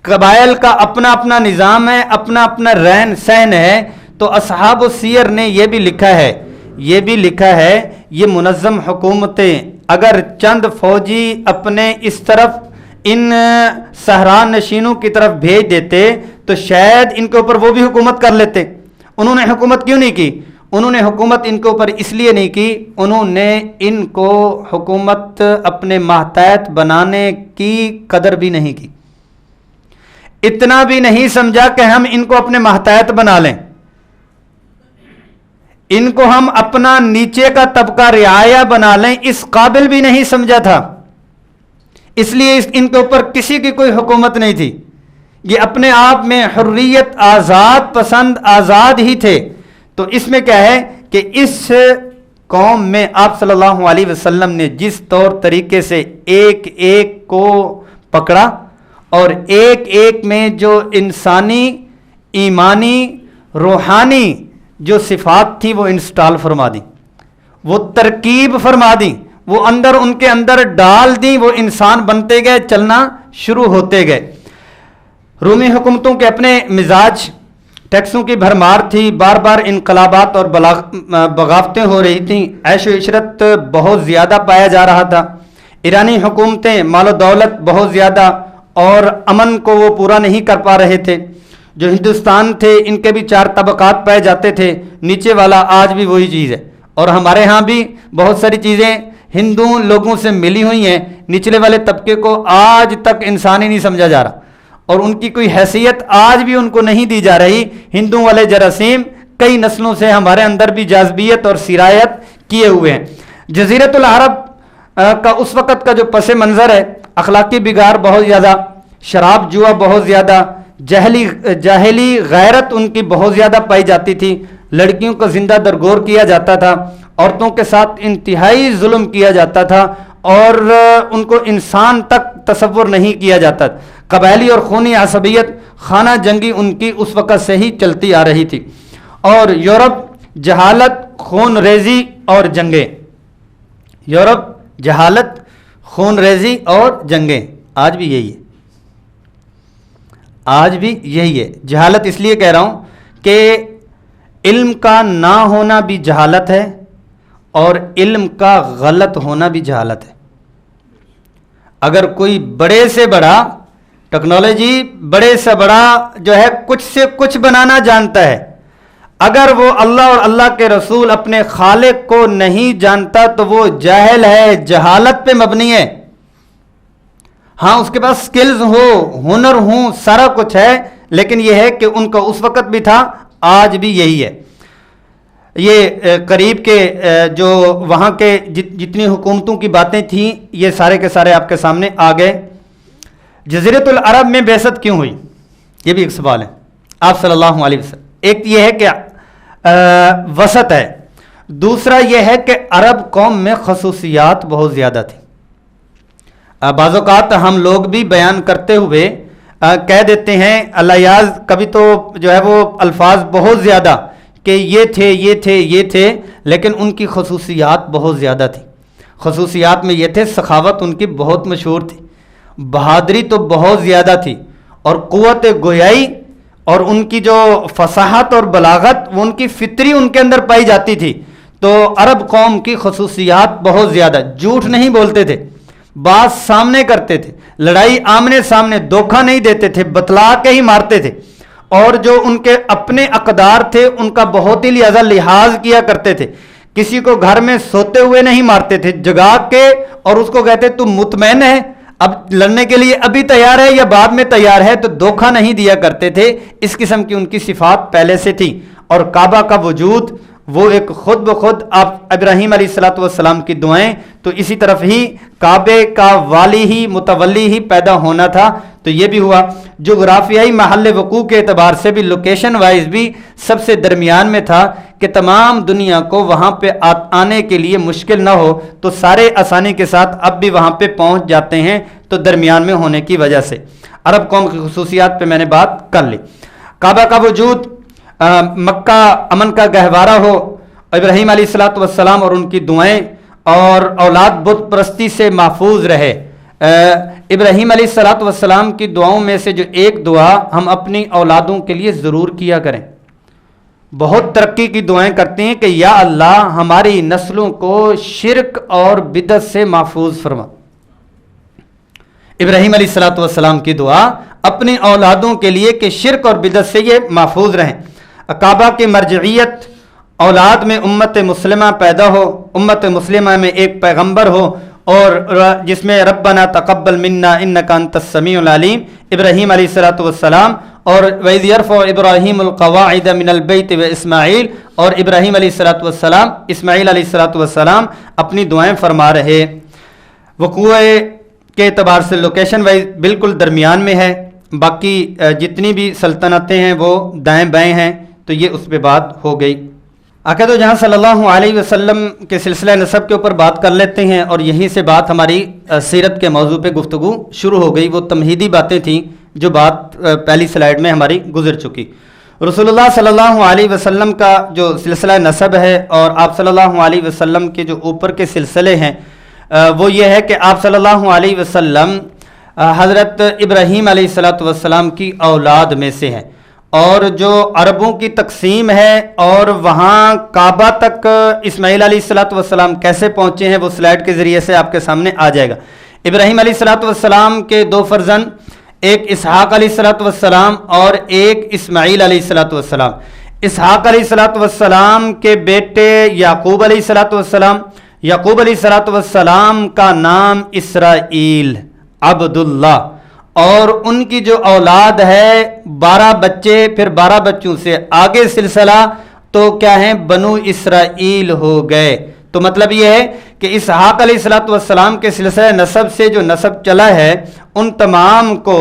قبائل کا اپنا اپنا نظام ہے، اپنا اپنا رہن سہن ہے۔ تو اصحاب السیر نے یہ بھی لکھا ہے یہ منظم حکومتیں اگر چند فوجی اپنے اس طرف ان صحرا نشینوں کی طرف بھیج دیتے تو شاید ان کے اوپر وہ بھی حکومت کر لیتے۔ انہوں نے حکومت کیوں نہیں کی؟ انہوں نے حکومت ان کے اوپر اس لیے نہیں کی، انہوں نے ان کو حکومت اپنے ماتحت بنانے کی قدر بھی نہیں کی، اتنا بھی نہیں سمجھا کہ ہم ان کو اپنے ماتحت بنا لیں، ان کو ہم اپنا نیچے کا طبقہ رعایا بنا لیں، اس قابل بھی نہیں سمجھا تھا۔ اس لیے ان کے اوپر کسی کی کوئی حکومت نہیں تھی، یہ اپنے آپ میں حریت آزاد پسند آزاد ہی تھے۔ تو اس میں کیا ہے کہ اس قوم میں آپ صلی اللہ علیہ وسلم نے جس طور طریقے سے ایک ایک کو پکڑا اور ایک ایک میں جو انسانی، ایمانی، روحانی جو صفات تھی وہ انسٹال فرما دی، وہ ترکیب فرما دی، وہ اندر ان کے اندر ڈال دی، وہ انسان بنتے گئے، چلنا شروع ہوتے گئے۔ رومی حکومتوں کے اپنے مزاج، ٹیکسوں کی بھرمار تھی، بار بار انقلابات اور بغاوتیں ہو رہی تھیں، عیش و عشرت بہت زیادہ پایا جا رہا تھا۔ ایرانی حکومتیں مال و دولت بہت زیادہ اور امن کو وہ پورا نہیں کر پا رہے تھے۔ جو ہندوستان تھے ان کے بھی 4 طبقات پائے جاتے تھے، نیچے والا آج بھی وہی چیز ہے، اور ہمارے ہاں بھی بہت ساری چیزیں ہندو لوگوں سے ملی ہوئی ہیں، نچلے والے طبقے کو آج تک انسان ہی نہیں سمجھا جا رہا اور ان کی کوئی حیثیت آج بھی ان کو نہیں دی جا رہی۔ ہندو والے جراثیم کئی نسلوں سے ہمارے اندر بھی جاذبیت اور سرایت کیے ہوئے ہیں۔ جزیرۃ العرب کا اس وقت کا جو پس منظر ہے، اخلاقی بگاڑ بہت زیادہ، شراب جوا بہت زیادہ، جاہلی غیرت ان کی بہت زیادہ پائی جاتی تھی، لڑکیوں کو زندہ درگور کیا جاتا تھا، عورتوں کے ساتھ انتہائی ظلم کیا جاتا تھا اور ان کو انسان تک تصور نہیں کیا جاتا۔ قبائلی اور خونی عصبیت، خانہ جنگی ان کی اس وقت سے ہی چلتی آ رہی تھی۔ اور یورپ جہالت، خون ریزی اور جنگیں، یورپ جہالت، خون ریزی اور جنگیں، آج بھی یہی ہے، آج بھی یہی ہے۔ جہالت اس لیے کہہ رہا ہوں کہ علم کا نہ ہونا بھی جہالت ہے اور علم کا غلط ہونا بھی جہالت ہے۔ اگر کوئی بڑے سے بڑا ٹیکنالوجی، بڑے سے بڑا جو ہے کچھ سے کچھ بنانا جانتا ہے، اگر وہ اللہ اور اللہ کے رسول اپنے خالق کو نہیں جانتا تو وہ جاہل ہے، جہالت پہ مبنی ہے۔ ہاں اس کے پاس سکلز ہو، ہنر ہوں، سارا کچھ ہے، لیکن یہ ہے کہ ان کا اس وقت بھی تھا، آج بھی یہی ہے۔ یہ قریب کے جو وہاں کے جتنی حکومتوں کی باتیں تھیں یہ سارے کے سارے آپ کے سامنے آ گئے۔ جزیرۃ العرب میں بعثت کیوں ہوئی؟ یہ بھی ایک سوال ہے آپ صلی اللہ علیہ وسلم۔ ایک یہ ہے کہ وسط ہے، دوسرا یہ ہے کہ عرب قوم میں خصوصیات بہت زیادہ تھی۔ بعض اوقات ہم لوگ بھی بیان کرتے ہوئے کہہ دیتے ہیں اللہ یاز، کبھی تو جو ہے وہ الفاظ بہت زیادہ کہ یہ تھے یہ تھے یہ تھے، لیکن ان کی خصوصیات بہت زیادہ تھی۔ خصوصیات میں یہ تھے، سخاوت ان کی بہت مشہور تھی، بہادری تو بہت زیادہ تھی، اور قوت گویائی اور ان کی جو فصاحت اور بلاغت وہ ان کی فطری ان کے اندر پائی جاتی تھی۔ تو عرب قوم کی خصوصیات بہت زیادہ، جھوٹ نہیں بولتے تھے، بات سامنے کرتے تھے، لڑائی آمنے سامنے، دھوکہ نہیں دیتے تھے، بتلا کے ہی مارتے تھے، اور جو ان کے اپنے اقدار تھے ان کا بہت ہی زیادہ لحاظ کیا کرتے تھے۔ کسی کو گھر میں سوتے ہوئے نہیں مارتے تھے، جگا کے اور اس کو کہتے تم مطمئن ہے، اب لڑنے کے لیے ابھی تیار ہے یا بعد میں تیار ہے، تو دھوکہ نہیں دیا کرتے تھے. اس قسم کی ان کی صفات پہلے سے تھی. اور کعبہ کا وجود وہ ایک خود بخود آپ ابراہیم علیہ الصلوۃ والسلام کی دعائیں، تو اسی طرف ہی کعبے کا والی ہی متولی ہی پیدا ہونا تھا. تو یہ بھی ہوا. جغرافیائی محل وقوع کے اعتبار سے بھی، لوکیشن وائز بھی سب سے درمیان میں تھا کہ تمام دنیا کو وہاں پہ آنے کے لیے مشکل نہ ہو، تو سارے آسانی کے ساتھ اب بھی وہاں پہ پہنچ جاتے ہیں، تو درمیان میں ہونے کی وجہ سے. عرب قوم کی خصوصیات پہ میں نے بات کر لی. کعبہ کا وجود، مکہ امن کا گہوارہ ہو، ابراہیم علیہ الصلوۃ والسلام اور ان کی دعائیں، اور اولاد بت پرستی سے محفوظ رہے. ابراہیم علیہ الصلوۃ والسلام کی دعاؤں میں سے جو ایک دعا ہم اپنی اولادوں کے لیے ضرور کیا کریں. بہت ترقی کی دعائیں کرتے ہیں کہ یا اللہ ہماری نسلوں کو شرک اور بدعت سے محفوظ فرما. ابراہیم علیہ الصلوۃ والسلام کی دعا اپنی اولادوں کے لیے کہ شرک اور بدعت سے یہ محفوظ رہیں. کعبہ کی مرجعیت، اولاد میں امت مسلمہ پیدا ہو، امت مسلمہ میں ایک پیغمبر ہو، اور جس میں ربنا تقبل منا انک انت السمیع العلیم ابراہیم علیہ الصلوۃ والسلام، اور وَإِذْ يَرْفَعُ إِبْرَاهِيمُ الْقَوَاعِدَ مِنَ الْبَيْتِ وَإِسْمَاعِيلُ، اور ابراہیم علیہ الصلوۃ والسلام، اسماعیل علیہ الصلوۃ والسلام اپنی دعائیں فرما رہے. وقوع کے اعتبار سے لوکیشن وائز بالکل درمیان میں ہے. باقی جتنی بھی سلطنتیں ہیں وہ دائیں بائیں ہیں، تو یہ اس پہ بات ہو گئی. آقا تو جہاں صلی اللہ علیہ وسلم کے سلسلہ نسب کے اوپر بات کر لیتے ہیں، اور یہیں سے بات ہماری سیرت کے موضوع پہ گفتگو شروع ہو گئی. وہ تمہیدی باتیں تھیں جو بات پہلی سلائیڈ میں ہماری گزر چکی. رسول اللہ صلی اللہ علیہ وسلم کا جو سلسلہ نسب ہے، اور آپ صلی اللہ علیہ وسلم کے جو اوپر کے سلسلے ہیں، وہ یہ ہے کہ آپ صلی اللہ علیہ وسلم حضرت ابراہیم علیہ الصلوۃ والسلام کی اولاد میں سے ہیں. اور جو عربوں کی تقسیم ہے اور وہاں کعبہ تک اسماعیل علیہ الصلوۃ والسلام کیسے پہنچے ہیں، وہ سلائیڈ کے ذریعے سے آپ کے سامنے آ جائے گا. ابراہیم علیہ الصلوۃ والسلام کے دو فرزند، ایک اسحاق علیہ الصلوۃ والسلام اور ایک اسماعیل علیہ الصلوۃ والسلام. اسحاق علیہ الصلوۃ والسلام کے بیٹے یعقوب علیہ الصلوۃ والسلام. یعقوب علیہ الصلوۃ والسلام کا نام اسرائیل، عبداللہ، اور ان کی جو اولاد ہے 12 بچے، پھر 12 بچوں سے آگے سلسلہ تو کیا ہیں، بنو اسرائیل ہو گئے. تو مطلب یہ ہے کہ اسحاق علیہ الصلوۃ والسلام کے سلسلہ نسب سے جو نسب چلا ہے، ان تمام کو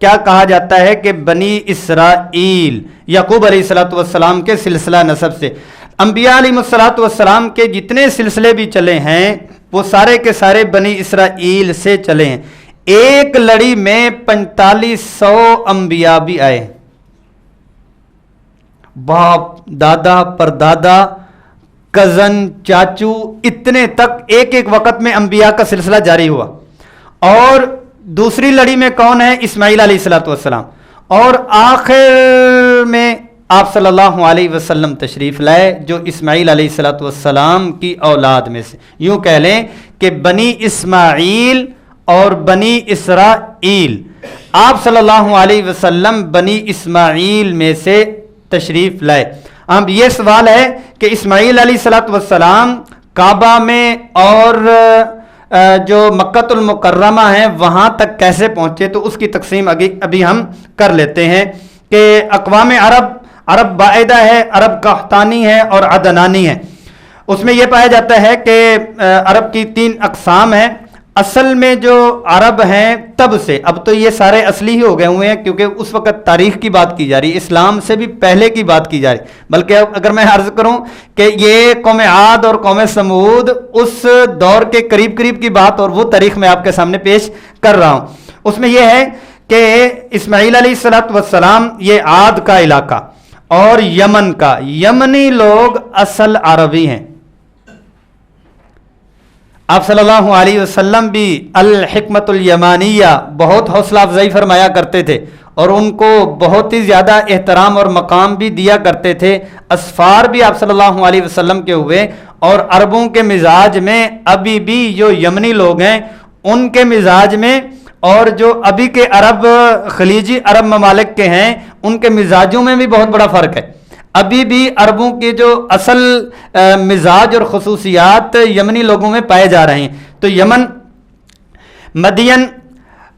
کیا کہا جاتا ہے کہ بنی اسرائیل، یعقوب علیہ الصلوۃ والسلام کے سلسلہ نسب سے. انبیاء علیہ الصلوۃ والسلام کے جتنے سلسلے بھی چلے ہیں وہ سارے کے سارے بنی اسرائیل سے چلے ہیں. ایک لڑی میں 4500 انبیاء بھی آئے، باپ، دادا، پردادا، کزن، چاچو، اتنے تک ایک ایک وقت میں انبیاء کا سلسلہ جاری ہوا. اور دوسری لڑی میں کون ہے، اسماعیل علیہ الصلوۃ والسلام. اور آخر میں آپ صلی اللہ علیہ وسلم تشریف لائے، جو اسماعیل علیہ الصلوۃ والسلام کی اولاد میں سے. یوں کہہ لیں کہ بنی اسماعیل اور بنی اسرائیل، آپ صلی اللہ علیہ وسلم بنی اسماعیل میں سے تشریف لائے. اب یہ سوال ہے کہ اسماعیل علیہ الصلوۃ والسلام کعبہ میں اور جو مکۃ المکرمہ ہیں وہاں تک کیسے پہنچے، تو اس کی تقسیم ابھی ہم کر لیتے ہیں کہ اقوام عرب باعدہ ہے، عرب قحطانی ہے اور عدنانی ہے. اس میں یہ پایا جاتا ہے کہ عرب کی 3 اقسام ہیں. اصل میں جو عرب ہیں تب سے، اب تو یہ سارے اصلی ہی ہو گئے ہوئے ہیں کیونکہ اس وقت تاریخ کی بات کی جا رہی، اسلام سے بھی پہلے کی بات کی جا رہی. بلکہ اگر میں عرض کروں کہ یہ قوم عاد اور قوم سمود اس دور کے قریب کی بات اور وہ تاریخ میں آپ کے سامنے پیش کر رہا ہوں. اس میں یہ ہے کہ اسماعیل علیہ الصلوۃ والسلام یہ عاد کا علاقہ اور یمن کا، یمنی لوگ اصل عربی ہیں. آپ صلی اللہ علیہ وسلم بھی الحکمت الیمانیہ بہت حوصلہ افزائی فرمایا کرتے تھے اور ان کو بہت ہی زیادہ احترام اور مقام بھی دیا کرتے تھے. اسفار بھی آپ صلی اللہ علیہ وسلم کے ہوئے، اور عربوں کے مزاج میں ابھی بھی جو یمنی لوگ ہیں ان کے مزاج میں اور جو ابھی کے عرب، خلیجی عرب ممالک کے ہیں، ان کے مزاجوں میں بھی بہت بڑا فرق ہے. ابھی بھی عربوں کے جو اصل مزاج اور خصوصیات یمنی لوگوں میں پائے جا رہے ہیں. تو یمن، مدین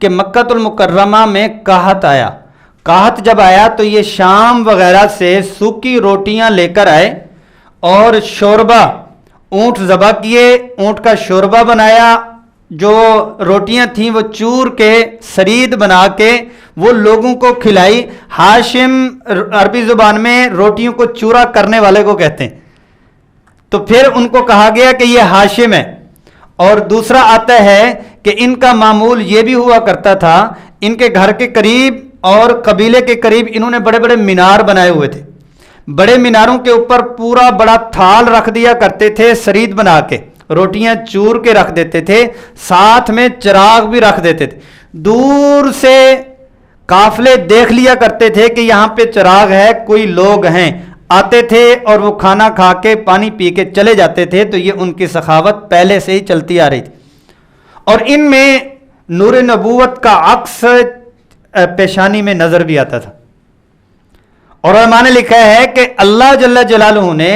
کہ مکۃ المکرمہ میں قحط آیا. قحط جب آیا تو یہ شام وغیرہ سے سوکھی روٹیاں لے کر آئے اور شوربہ، اونٹ ذبح کیے، اونٹ کا شوربہ بنایا، جو روٹیاں تھیں وہ چور کے سرید بنا کے وہ لوگوں کو کھلائی. ہاشم عربی زبان میں روٹیوں کو چورا کرنے والے کو کہتے ہیں. تو پھر ان کو کہا گیا کہ یہ ہاشم ہے. اور دوسرا آتا ہے کہ ان کا معمول یہ بھی ہوا کرتا تھا، ان کے گھر کے قریب اور قبیلے کے قریب انہوں نے بڑے بڑے مینار بنائے ہوئے تھے. بڑے میناروں کے اوپر پورا بڑا تھال رکھ دیا کرتے تھے، سرید بنا کے روٹیاں چور کے رکھ دیتے تھے، ساتھ میں چراغ بھی رکھ دیتے تھے. دور سے قافلے دیکھ لیا کرتے تھے کہ یہاں پہ چراغ ہے، کوئی لوگ ہیں، آتے تھے اور وہ کھانا کھا کے پانی پی کے چلے جاتے تھے. تو یہ ان کی سخاوت پہلے سے ہی چلتی آ رہی تھی. اور ان میں نور نبوت کا عکس پیشانی میں نظر بھی آتا تھا. اور علماء نے لکھا ہے کہ اللہ جل جلالہ نے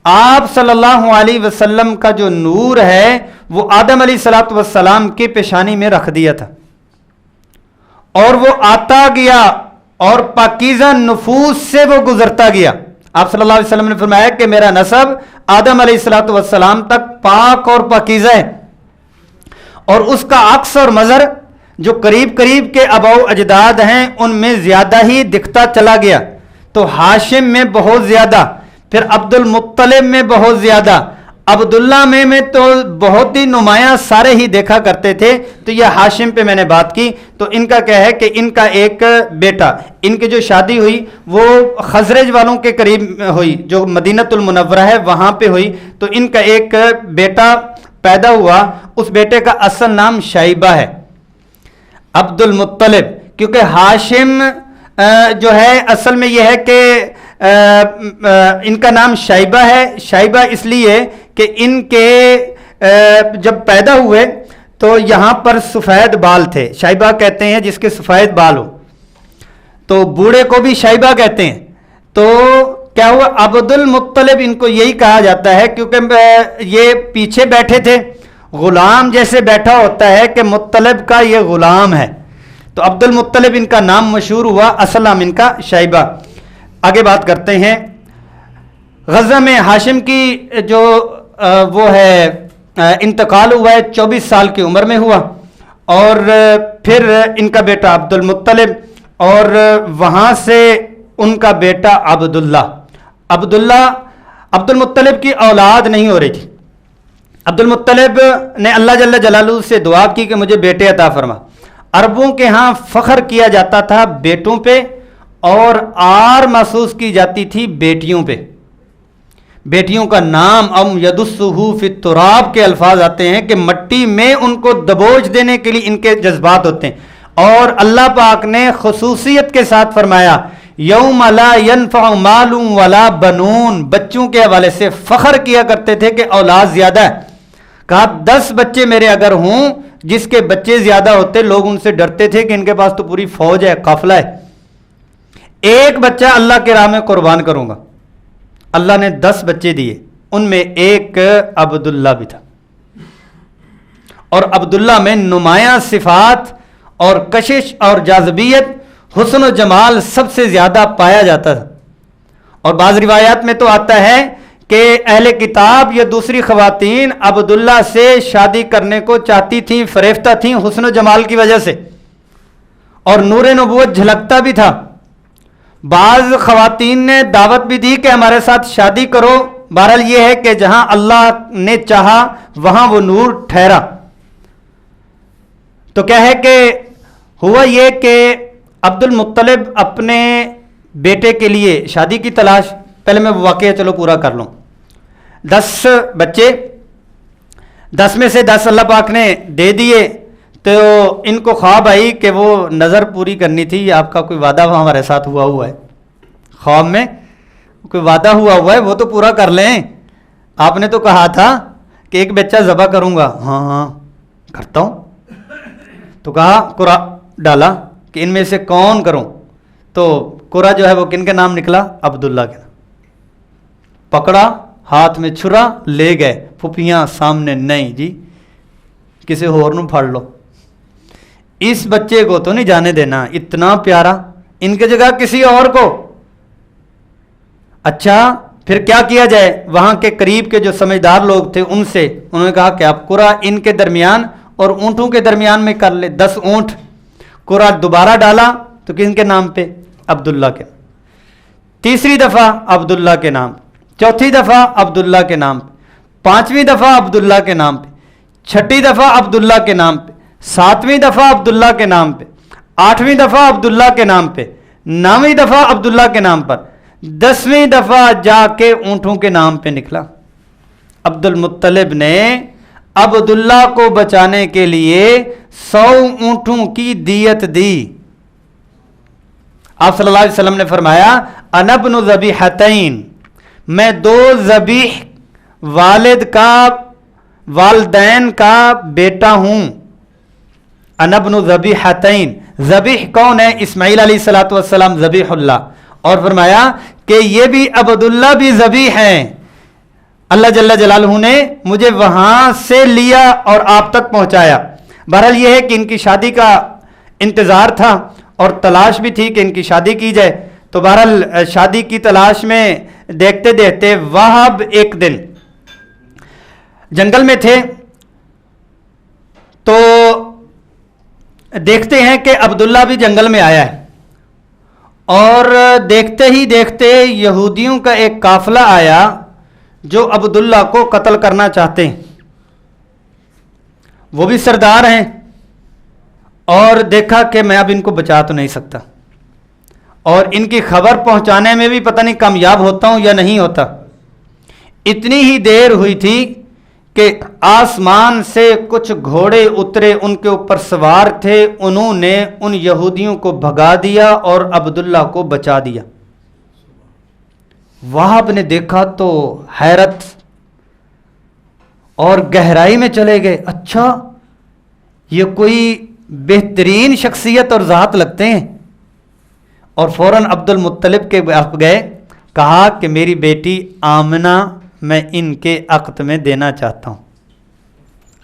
آپ صلی اللہ علیہ وسلم کا جو نور ہے وہ آدم علیہ الصلوۃ والسلام کی پیشانی میں رکھ دیا تھا، اور وہ آتا گیا اور پاکیزہ نفوس سے وہ گزرتا گیا. آپ صلی اللہ علیہ وسلم نے فرمایا کہ میرا نسب آدم علیہ الصلوۃ والسلام تک پاک اور پاکیزہ ہے. اور اس کا عکس اور مظہر جو قریب قریب کے آباء و اجداد ہیں ان میں زیادہ ہی دکھتا چلا گیا. تو ہاشم میں بہت زیادہ، پھر عبد المطلب میں بہت زیادہ، عبداللہ میں تو بہت ہی نمایاں سارے ہی دیکھا کرتے تھے. تو یہ ہاشم پہ میں نے بات کی. تو ان کا کیا ہے کہ ان کا ایک بیٹا، ان کی جو شادی ہوئی وہ خزرج والوں کے قریب ہوئی، جو مدینۃ المنورہ ہے وہاں پہ ہوئی. تو ان کا ایک بیٹا پیدا ہوا، اس بیٹے کا اصل نام شیبہ ہے، عبد المطلب. کیونکہ ہاشم جو ہے اصل میں یہ ہے کہ ان کا نام شیبہ ہے. شیبہ اس لیے کہ ان کے جب پیدا ہوئے تو یہاں پر سفید بال تھے. شیبہ کہتے ہیں جس کے سفید بال ہو. تو بوڑھے کو بھی شیبہ کہتے ہیں. تو کیا ہوا، عبد المطلب ان کو یہی کہا جاتا ہے کیونکہ یہ پیچھے بیٹھے تھے، غلام جیسے بیٹھا ہوتا ہے کہ مطلب کا یہ غلام ہے. تو عبد المطلب ان کا نام مشہور ہوا، اصل نام ان کا شیبہ. آگے بات کرتے ہیں. غزہ میں ہاشم کی جو وہ ہے انتقال ہوا ہے 24 سال کی عمر میں ہوا. اور پھر ان کا بیٹا عبد المطلب، اور وہاں سے ان کا بیٹا عبداللہ. عبد المطلب کی اولاد نہیں ہو رہی تھی. عبد المطلب نے اللہ جل جلالہ سے دعا کی کہ مجھے بیٹے عطا فرما. عربوں کے ہاں فخر کیا جاتا تھا بیٹوں پہ، اور آر محسوس کی جاتی تھی بیٹیوں پہ. بیٹیوں کا نام ام یدسہ فی التراب کے الفاظ آتے ہیں کہ مٹی میں ان کو دبوچ دینے کے لیے ان کے جذبات ہوتے ہیں. اور اللہ پاک نے خصوصیت کے ساتھ فرمایا یوم لا ینفع مال ولا بنون. بچوں کے حوالے سے فخر کیا کرتے تھے کہ اولاد زیادہ ہے. کہا 10 بچے میرے اگر ہوں، جس کے بچے زیادہ ہوتے لوگ ان سے ڈرتے تھے کہ ان کے پاس تو پوری فوج ہے، قافلہ ہے. ایک بچہ اللہ کے راہ میں قربان کروں گا. اللہ نے 10 بچے دیے، ان میں ایک عبداللہ بھی تھا. اور عبداللہ میں نمایاں صفات اور کشش اور جاذبیت، حسن و جمال سب سے زیادہ پایا جاتا تھا. اور بعض روایات میں تو آتا ہے کہ اہل کتاب یا دوسری خواتین عبداللہ سے شادی کرنے کو چاہتی تھیں، فریفتہ تھیں حسن و جمال کی وجہ سے، اور نور نبوت جھلکتا بھی تھا. بعض خواتین نے دعوت بھی دی کہ ہمارے ساتھ شادی کرو. بہرحال یہ ہے کہ جہاں اللہ نے چاہا وہاں وہ نور ٹھہرا. تو کیا ہے کہ ہوا یہ کہ عبد المطلب اپنے بیٹے کے لیے شادی کی تلاش. پہلے میں واقعہ چلو پورا کر لوں. 10 بچے، 10 میں سے 10 اللہ پاک نے دے دیے. تو ان کو خواب آئی کہ وہ نظر پوری کرنی تھی. آپ کا کوئی وعدہ ہمارے ساتھ ہوا ہے، خواب میں کوئی وعدہ ہوا ہے وہ تو پورا کر لیں. آپ نے تو کہا تھا کہ ایک بچہ ذبح کروں گا. ہاں کرتا ہوں. تو کہا قرآ ڈالا کہ ان میں سے کون کروں. تو قرآ جو ہے وہ کن کے نام نکلا؟ عبداللہ کے نام. پکڑا، ہاتھ میں چھرا، لے گئے. پھپھیاں سامنے نہیں جی، کسی اور نو پھڑ لو. اس بچے کو تو نہیں جانے دینا، اتنا پیارا، ان کی جگہ کسی اور کو۔ اچھا پھر کیا کیا جائے؟ وہاں کے قریب کے جو سمجھدار لوگ تھے ان سے انہوں نے کہا کہ آپ قرعہ ان کے درمیان اور اونٹوں کے درمیان میں کر لے، 10 اونٹ۔ قرعہ دوبارہ ڈالا تو کن کے نام پہ؟ عبداللہ کے۔ تیسری دفعہ عبداللہ کے نام، چوتھی دفعہ عبداللہ کے نام پہ، پانچویں دفعہ عبداللہ کے نام پہ، چھٹی دفعہ عبداللہ کے نام پہ، ساتویں دفعہ عبداللہ کے نام پہ، آٹھویں دفعہ عبداللہ کے نام پہ، نویں دفعہ عبداللہ کے نام پر، 10ویں دفعہ جا کے اونٹوں کے نام پہ نکلا۔ عبد المطلب نے عبداللہ کو بچانے کے لیے 100 اونٹوں کی دیت دی۔ آپ صلی اللہ علیہ وسلم نے فرمایا انا ابن ذبیحتین، میں 2 ذبیح والدین کا بیٹا ہوں۔ انا ابن ذبیحتین، ذبیح کون ہے؟ اسماعیل علیہ الصلوۃ والسلام ذبیح اللہ، اور فرمایا کہ یہ بھی عبداللہ بھی ذبیح ہیں، اللہ جل جلالہ نے مجھے وہاں سے لیا اور آپ تک پہنچایا۔ بہرحال یہ ہے کہ ان کی شادی کا انتظار تھا اور تلاش بھی تھی کہ ان کی شادی کی جائے، تو بہرحال شادی کی تلاش میں دیکھتے دیکھتے وہب ایک دن جنگل میں تھے، تو دیکھتے ہیں کہ عبداللہ بھی جنگل میں آیا ہے، اور دیکھتے ہی دیکھتے یہودیوں کا ایک قافلہ آیا جو عبداللہ کو قتل کرنا چاہتے ہیں، وہ بھی سردار ہیں، اور دیکھا کہ میں اب ان کو بچا تو نہیں سکتا، اور ان کی خبر پہنچانے میں بھی پتہ نہیں کامیاب ہوتا ہوں یا نہیں ہوتا۔ اتنی ہی دیر ہوئی تھی کہ آسمان سے کچھ گھوڑے اترے، ان کے اوپر سوار تھے، انہوں نے ان یہودیوں کو بھگا دیا اور عبداللہ کو بچا دیا۔ وہاب نے دیکھا تو حیرت اور گہرائی میں چلے گئے، اچھا یہ کوئی بہترین شخصیت اور ذات لگتے ہیں، اور فوراً عبد المطلب کے گئے، کہا کہ میری بیٹی آمنہ میں ان کے عقد میں دینا چاہتا ہوں،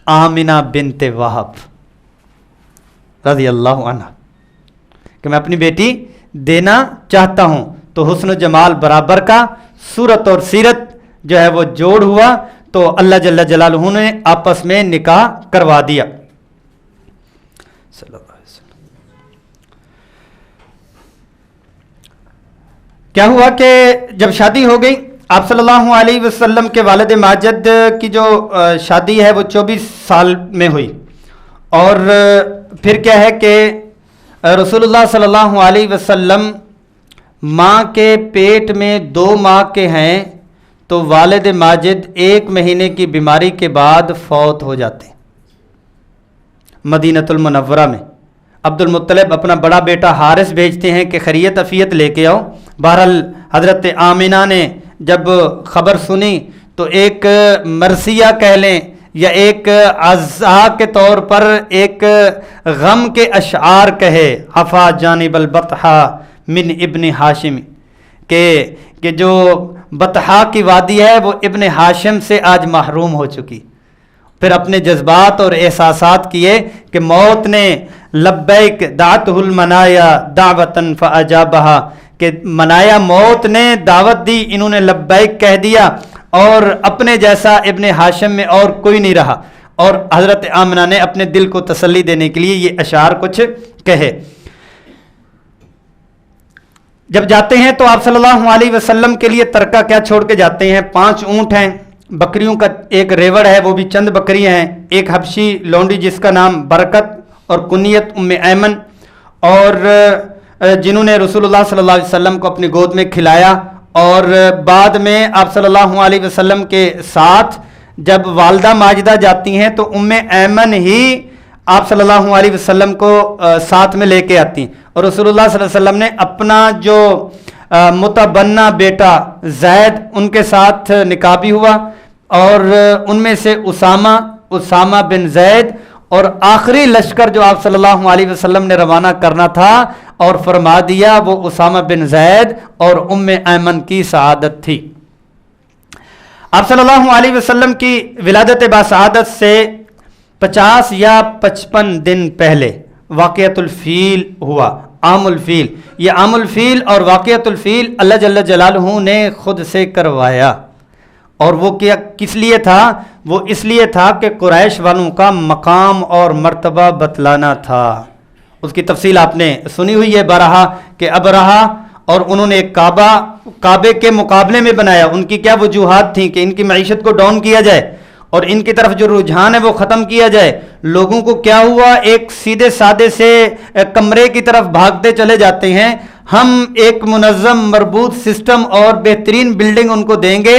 آمنہ بنت وہب رضی اللہ عنہ، کہ میں اپنی بیٹی دینا چاہتا ہوں۔ تو حسن و جمال برابر کا، صورت اور سیرت جو ہے وہ جوڑ ہوا، تو اللہ جل جلالہ نے آپس میں نکاح کروا دیا۔ صلی اللہ علیہ وسلم۔ کیا ہوا کہ جب شادی ہو گئی، آپ صلی اللہ علیہ وسلم کے والد ماجد کی جو شادی ہے وہ 24 سال میں ہوئی، اور پھر کیا ہے کہ رسول اللہ صلی اللہ علیہ وسلم ماں کے پیٹ میں 2 ماہ کے ہیں، تو والد ماجد 1 مہینے کی بیماری کے بعد فوت ہو جاتے ہیں مدینہ المنورہ میں۔ عبد المطلب اپنا بڑا بیٹا حارث بھیجتے ہیں کہ خیریت عافیت لے کے آؤ۔ بہرحال حضرت آمنہ نے جب خبر سنی تو ایک مرثیہ کہہ لیں یا ایک عزا کے طور پر ایک غم کے اشعار کہے، حفا جانب البطحا من ابن ہاشم، کہ جو بطحا کی وادی ہے وہ ابن ہاشم سے آج محروم ہو چکی۔ پھر اپنے جذبات اور احساسات کیے کہ موت نے لبیک دعتہ المنایا دعوتاً فاجابہا، کہ منایا موت نے دعوت دی، انہوں نے لبیک کہہ دیا، اور اپنے جیسا ابن ہاشم میں اور کوئی نہیں رہا۔ اور حضرت آمنہ نے اپنے دل کو تسلی دینے کے لیے یہ اشعار کچھ کہے۔ جب جاتے ہیں تو آپ صلی اللہ علیہ وسلم کے لیے ترکہ کیا چھوڑ کے جاتے ہیں؟ 5 اونٹ ہیں، بکریوں کا ایک ریوڑ ہے، وہ بھی چند بکریاں ہیں، ایک حبشی لونڈی جس کا نام برکت اور کنیت ام ایمن، اور جنہوں نے رسول اللہ صلی اللہ علیہ وسلم کو اپنی گود میں کھلایا، اور بعد میں آپ صلی اللہ علیہ وسلم کے ساتھ جب والدہ ماجدہ جاتی ہیں تو ام ایمن ہی آپ صلی اللہ علیہ وسلم کو ساتھ میں لے کے آتی ہیں، اور رسول اللہ صلی اللہ علیہ وسلم نے اپنا جو متبنہ بیٹا زید ان کے ساتھ نکاح بھی ہوا، اور ان میں سے اسامہ بن زید، اور آخری لشکر جو آپ صلی اللہ علیہ وسلم نے روانہ کرنا تھا اور فرما دیا وہ اسامہ بن زید اور ام ایمن کی سعادت تھی۔ آپ صلی اللہ علیہ وسلم کی ولادت باسعادت سے 50 یا 55 دن پہلے واقعۃ الفیل ہوا، عام الفیل. یہ عام الفیل اور واقعۃ الفیل اللہ جل جلالہ نے خود سے کروایا. اور وہ کیا کس لیے تھا؟ وہ اس لیے تھا کہ قریش والوں کا مقام اور مرتبہ بتلانا تھا. اس کی تفصیل آپ نے سنی ہوئی ہے بارہا کہ ابرہا اور انہوں نے ایک کعبے کے مقابلے میں بنایا. ان کی کیا وجوہات تھیں کہ ان کی معیشت کو ڈاؤن کیا جائے اور ان کی طرف جو رجحان ہے وہ ختم کیا جائے. لوگوں کو کیا ہوا، ایک سیدھے سادے سے کمرے کی طرف بھاگتے چلے جاتے ہیں. ہم ایک منظم مربوط سسٹم اور بہترین بلڈنگ ان کو دیں گے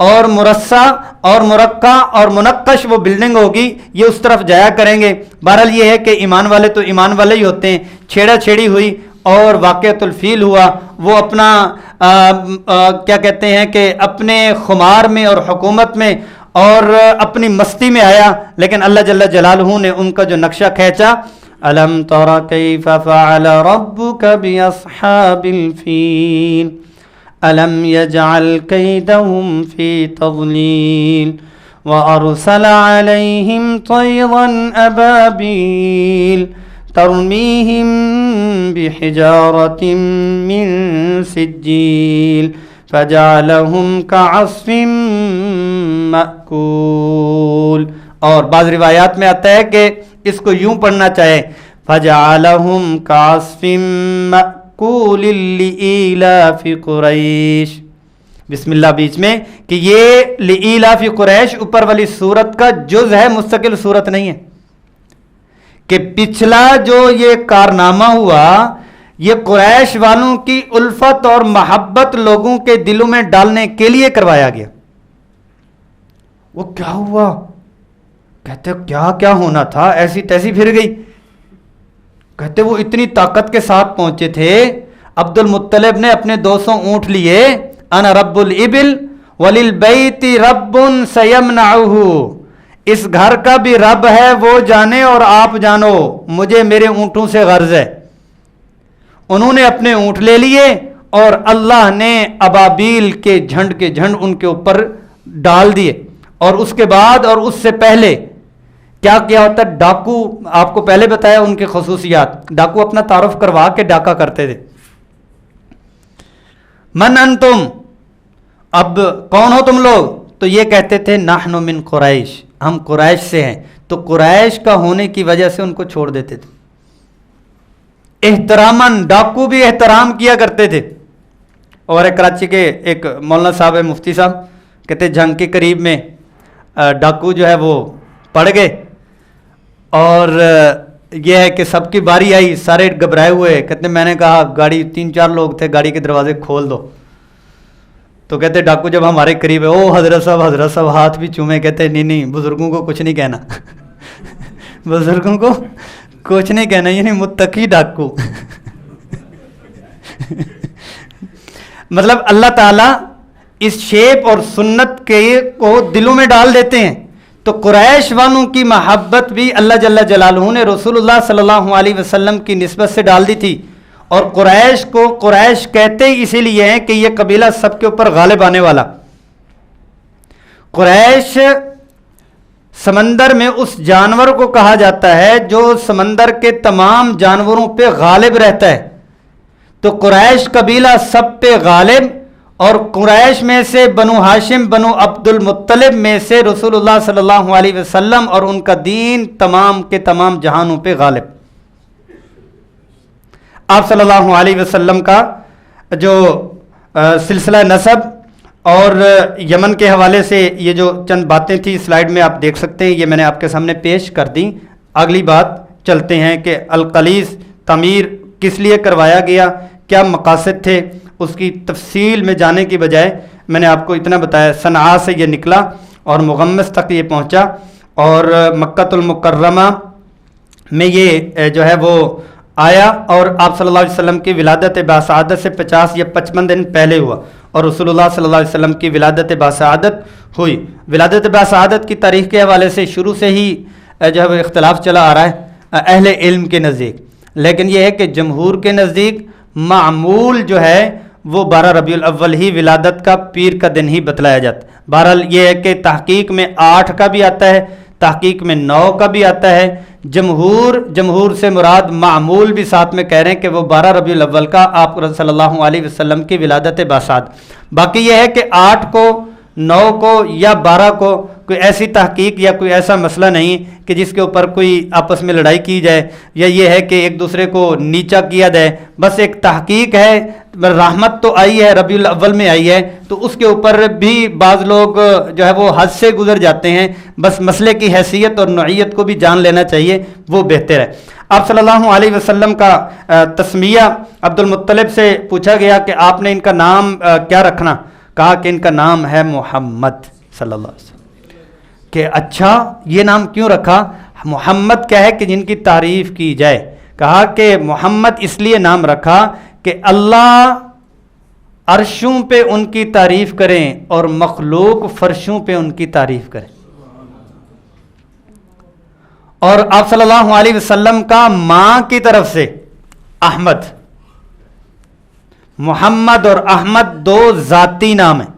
اور مرصع اور مرقع اور منقش وہ بلڈنگ ہوگی، یہ اس طرف جایا کریں گے. بہرحال یہ ہے کہ ایمان والے تو ایمان والے ہی ہوتے ہیں. چھیڑا چھیڑی ہوئی اور واقعۃ الفیل ہوا. وہ اپنا کیا کہتے ہیں کہ اپنے خمار میں اور حکومت میں اور اپنی مستی میں آیا، لیکن اللہ جل جلالہ نے ان کا جو نقشہ کھینچا. الم تر کیف فعل ربک باصحاب الفیل الم یجعل کیدہم فی تضلیل وارسل علیہم طیرا ابابیل ترمیہم بحجارۃ من سجیل فجعلہم کعصف مأکول. اور بعض روایات میں آتا ہے کہ اس کو یوں پڑھنا چاہے فجعلہم کعصف مأکول لإیلاف قریش. بسم اللہ بیچ میں کہ یہ لإیلاف قریش اوپر والی سورت کا جز ہے، مستقل سورت نہیں ہے. کہ پچھلا جو یہ کارنامہ ہوا یہ قریش والوں کی الفت اور محبت لوگوں کے دلوں میں ڈالنے کے لیے کروایا گیا. وہ کیا ہوا؟ کہتے کیا کیا ہونا تھا، ایسی تیسی پھر گئی. کہتے وہ اتنی طاقت کے ساتھ پہنچے تھے. عبد المطلب نے اپنے 200 اونٹ لیے. انا رب الابل وللبیت رب سیمنعہ، اس گھر کا بھی رب ہے وہ جانے اور آپ جانو، مجھے میرے اونٹوں سے غرض ہے. انہوں نے اپنے اونٹ لے لیے اور اللہ نے ابابیل کے جھنڈ ان کے اوپر ڈال دیے. اور اس کے بعد اور اس سے پہلے کیا کیا ہوتا ہے؟ ڈاکو، آپ کو پہلے بتایا ان کی خصوصیات. ڈاکو اپنا تعارف کروا کے ڈاکہ کرتے تھے. من انتم، اب کون ہو تم لوگ؟ تو یہ کہتے تھے نحن من قریش، ہم قریش سے ہیں. تو قریش کا ہونے کی وجہ سے ان کو چھوڑ دیتے تھے. احتراماً، ڈاکو بھی احترام کیا کرتے تھے. اور کراچی کے ایک مولانا صاحب ہے، مفتی صاحب، کہتے جھنگ کے قریب میں ڈاکو جو ہے وہ پڑ گئے اور یہ ہے کہ سب کی باری آئی، سارے گھبرائے ہوئے. کہتے میں نے کہا گاڑی 3-4 لوگ تھے، گاڑی کے دروازے کھول دو. تو کہتے ڈاکو جب ہمارے قریب ہے، او حضرت صاحب ہاتھ بھی چومے. کہتے نہیں بزرگوں کو کچھ نہیں کہنا بزرگوں کو کچھ نہیں کہنا، یعنی متقی ڈاکو مطلب اللہ تعالیٰ اس شیپ اور سنت کے کو دلوں میں ڈال دیتے ہیں. تو قریش والوں کی محبت بھی اللہ جل جلالہ نے رسول اللہ صلی اللہ علیہ وسلم کی نسبت سے ڈال دی تھی. اور قریش کو قریش کہتے ہی اسی لیے ہیں کہ یہ قبیلہ سب کے اوپر غالب آنے والا. قریش سمندر میں اس جانور کو کہا جاتا ہے جو سمندر کے تمام جانوروں پہ غالب رہتا ہے. تو قریش قبیلہ سب پہ غالب، اور قریش میں سے بنو ہاشم بنو عبد المطلب میں سے رسول اللہ صلی اللہ علیہ وسلم اور ان کا دین تمام کے تمام جہانوں پہ غالب. آپ صلی اللہ علیہ وسلم کا جو سلسلہ نسب اور یمن کے حوالے سے یہ جو چند باتیں تھیں سلائیڈ میں آپ دیکھ سکتے ہیں، یہ میں نے آپ کے سامنے پیش کر دیں. اگلی بات چلتے ہیں کہ القلیس تعمیر کس لیے کروایا گیا، کیا مقاصد تھے. اس کی تفصیل میں جانے کی بجائے میں نے آپ کو اتنا بتایا، صنعاء سے یہ نکلا اور مغمس تک یہ پہنچا اور مکہ المکرمہ میں یہ جو ہے وہ آیا اور آپ صلی اللہ علیہ وسلم کی ولادت باسعادت سے 50 یا 55 دن پہلے ہوا اور رسول اللہ صلی اللہ علیہ وسلم کی ولادت باسعادت ہوئی. ولادت باسعادت کی تاریخ کے حوالے سے شروع سے ہی جو ہے وہ اختلاف چلا آ رہا ہے اہل علم کے نزدیک، لیکن یہ ہے کہ جمہور کے نزدیک معمول جو ہے وہ 12 ربیع الاول ہی ولادت کا پیر کا دن ہی بتلایا جاتا ہے. بہرحال یہ ہے کہ تحقیق میں 8 کا بھی آتا ہے، تحقیق میں 9 کا بھی آتا ہے. جمہور سے مراد معمول بھی ساتھ میں کہہ رہے ہیں کہ وہ 12 ربیع الاول کا آپ صلی اللہ علیہ وسلم کی ولادت باسعاد. باقی یہ ہے کہ 8 کو 9 کو یا 12 کو کوئی ایسی تحقیق یا کوئی ایسا مسئلہ نہیں کہ جس کے اوپر کوئی آپس میں لڑائی کی جائے یا یہ ہے کہ ایک دوسرے کو نیچا کیا جائے. بس ایک تحقیق ہے. رحمت تو آئی ہے ربیع الاول میں آئی ہے تو اس کے اوپر بھی بعض لوگ جو ہے وہ حد سے گزر جاتے ہیں. بس مسئلے کی حیثیت اور نوعیت کو بھی جان لینا چاہیے, وہ بہتر ہے. آپ صلی اللہ علیہ وسلم کا تسمیہ عبد المطلب سے پوچھا گیا کہ آپ نے ان کا نام کیا رکھنا؟ کہا کہ ان کا نام ہے محمد صلی اللہ علیہ وسلم. کہ اچھا یہ نام کیوں رکھا؟ محمد کیا ہے کہ جن کی تعریف کی جائے. کہا کہ محمد اس لیے نام رکھا کہ اللہ عرشوں پہ ان کی تعریف کریں اور مخلوق فرشوں پہ ان کی تعریف کریں. اور آپ صلی اللہ علیہ وسلم کا ماں کی طرف سے احمد, محمد اور احمد دو ذاتی نام ہیں.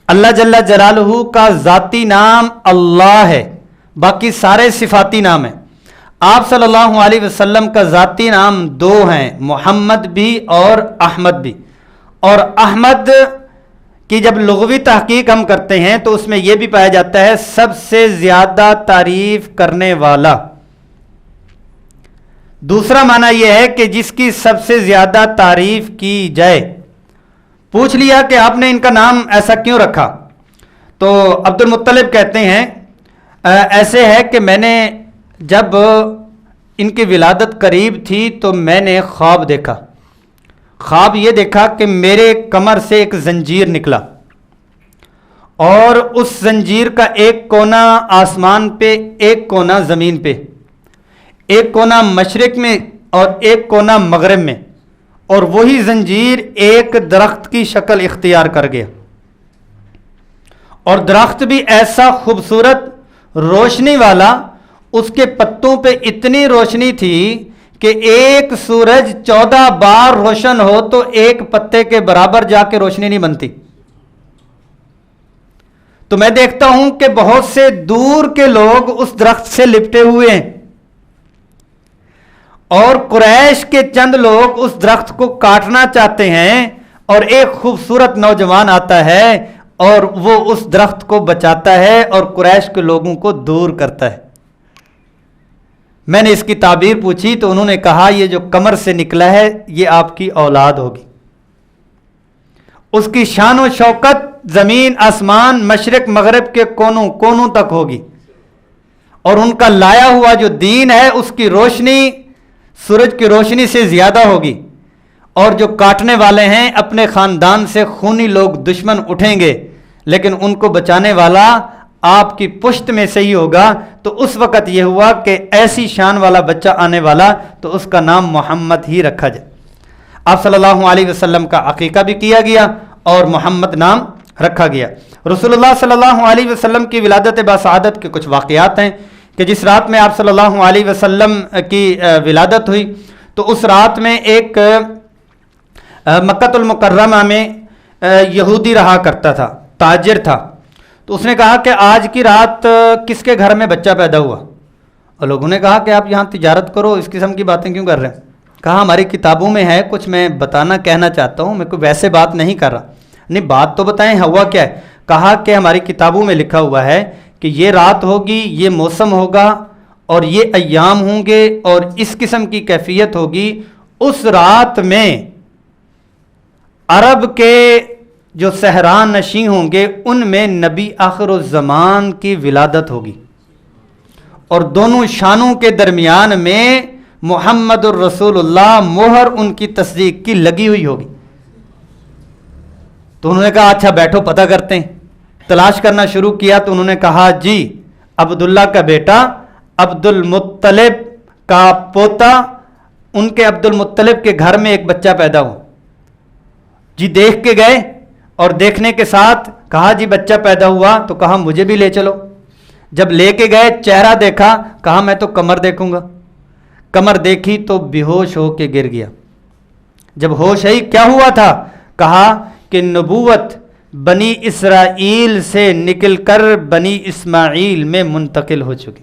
اللہ جل جلالہ کا ذاتی نام اللہ ہے, باقی سارے صفاتی نام ہیں. آپ صلی اللہ علیہ وسلم کا ذاتی نام 2 ہیں, محمد بھی اور احمد بھی. اور احمد کی جب لغوی تحقیق ہم کرتے ہیں تو اس میں یہ بھی پایا جاتا ہے سب سے زیادہ تعریف کرنے والا. دوسرا معنی یہ ہے کہ جس کی سب سے زیادہ تعریف کی جائے. پوچھ لیا کہ آپ نے ان کا نام ایسا کیوں رکھا؟ تو عبد المطلب کہتے ہیں ایسے ہے کہ میں نے جب ان کی ولادت قریب تھی تو میں نے خواب دیکھا. خواب یہ دیکھا کہ میرے کمر سے ایک زنجیر نکلا اور اس زنجیر کا ایک کونا آسمان پہ, ایک کونا زمین پہ, ایک کونا مشرق میں اور ایک کونا مغرب میں, اور وہی زنجیر ایک درخت کی شکل اختیار کر گیا. اور درخت بھی ایسا خوبصورت روشنی والا, اس کے پتوں پہ اتنی روشنی تھی کہ ایک سورج 14 بار روشن ہو تو ایک پتے کے برابر جا کے روشنی نہیں بنتی. تو میں دیکھتا ہوں کہ بہت سے دور کے لوگ اس درخت سے لپٹے ہوئے ہیں اور قریش کے چند لوگ اس درخت کو کاٹنا چاہتے ہیں, اور ایک خوبصورت نوجوان آتا ہے اور وہ اس درخت کو بچاتا ہے اور قریش کے لوگوں کو دور کرتا ہے. میں نے اس کی تعبیر پوچھی تو انہوں نے کہا یہ جو کمر سے نکلا ہے یہ آپ کی اولاد ہوگی. اس کی شان و شوکت زمین آسمان مشرق مغرب کے کونوں کونوں تک ہوگی, اور ان کا لایا ہوا جو دین ہے اس کی روشنی سورج کی روشنی سے زیادہ ہوگی. اور جو کاٹنے والے ہیں اپنے خاندان سے خونی لوگ دشمن اٹھیں گے, لیکن ان کو بچانے والا آپ کی پشت میں سے ہی ہوگا. تو اس وقت یہ ہوا کہ ایسی شان والا بچہ آنے والا تو اس کا نام محمد ہی رکھا جائے. آپ صلی اللہ علیہ وسلم کا عقیقہ بھی کیا گیا اور محمد نام رکھا گیا. رسول اللہ صلی اللہ علیہ وسلم کی ولادت باسعادت کے کچھ واقعات ہیں کہ جس رات میں آپ صلی اللہ علیہ وسلم کی ولادت ہوئی تو اس رات میں ایک مکہ المکرمہ میں یہودی رہا کرتا تھا, تاجر تھا. تو اس نے کہا کہ آج کی رات کس کے گھر میں بچہ پیدا ہوا؟ اور لوگوں نے کہا کہ آپ یہاں تجارت کرو, اس قسم کی باتیں کیوں کر رہے ہیں؟ کہا ہماری کتابوں میں ہے, کچھ میں بتانا کہنا چاہتا ہوں, میں کوئی ویسے بات نہیں کر رہا. نہیں بات تو بتائیں, ہوا کیا ہے؟ کہا کہ ہماری کتابوں میں لکھا ہوا ہے کہ یہ رات ہوگی, یہ موسم ہوگا اور یہ ایام ہوں گے اور اس قسم کی کیفیت ہوگی. اس رات میں عرب کے جو صحرا نشین ہوں گے ان میں نبی آخر الزمان کی ولادت ہوگی, اور دونوں شانوں کے درمیان میں محمد الرسول اللہ مہر ان کی تصدیق کی لگی ہوئی ہوگی. تو انہوں نے کہا اچھا بیٹھو پتہ کرتے ہیں. تلاش کرنا شروع کیا تو انہوں نے کہا جی عبداللہ کا بیٹا عبد المطلب کا پوتا, ان کے عبد المطلب کے گھر میں ایک بچہ پیدا ہوا. جی دیکھ کے گئے اور دیکھنے کے ساتھ کہا جی بچہ پیدا ہوا, تو کہا مجھے بھی لے چلو. جب لے کے گئے چہرہ دیکھا, کہا میں تو کمر دیکھوں گا. کمر دیکھی تو بے ہوش ہو کے گر گیا. جب ہوش آئی کیا ہوا تھا؟ کہا کہ نبوت بنی اسرائیل سے نکل کر بنی اسماعیل میں منتقل ہو چکی.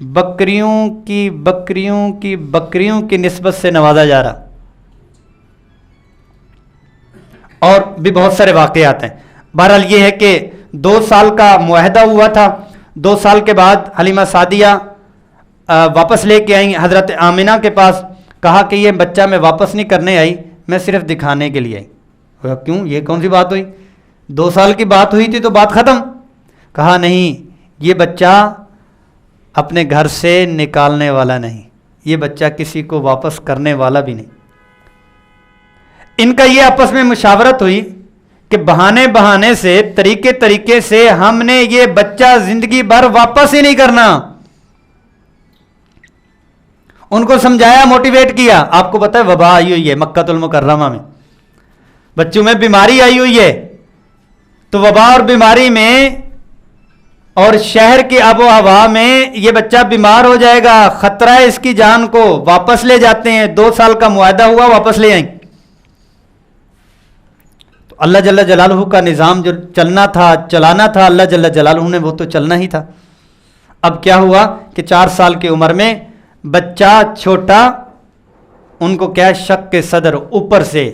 بکریوں کی نسبت سے نوازا جا رہا. اور بھی بہت سارے واقعات ہیں. بہرحال یہ ہے کہ 2 سال کا معاہدہ ہوا تھا. 2 سال کے بعد حلیمہ سعدیہ واپس لے کے آئیں حضرت آمنہ کے پاس. کہا کہ یہ بچہ میں واپس نہیں کرنے آئی, میں صرف دکھانے کے لیے آئی. کیوں, یہ کون سی بات ہوئی؟ 2 سال کی بات ہوئی تھی تو بات ختم. کہا نہیں, یہ بچہ اپنے گھر سے نکالنے والا نہیں, یہ بچہ کسی کو واپس کرنے والا بھی نہیں. ان کا یہ آپس میں مشاورت ہوئی کہ بہانے سے طریقے سے ہم نے یہ بچہ زندگی بھر واپس ہی نہیں کرنا. ان کو سمجھایا, موٹیویٹ کیا. آپ کو پتہ ہے وبا آئی ہوئی ہے مکہ المکرمہ میں, بچوں میں بیماری آئی ہوئی ہے. تو وبا اور بیماری میں اور شہر کی آب و ہوا میں یہ بچہ بیمار ہو جائے گا, خطرہ ہے اس کی جان کو. واپس لے جاتے ہیں, 2 سال کا معاہدہ ہوا, واپس لے آئیں. تو اللہ جل جلالہ کا نظام جو چلانا تھا اللہ جل جلالہ نے, وہ تو چلنا ہی تھا. اب کیا ہوا کہ 4 سال کی عمر میں بچہ چھوٹا, ان کو کیا شک کے صدر اوپر سے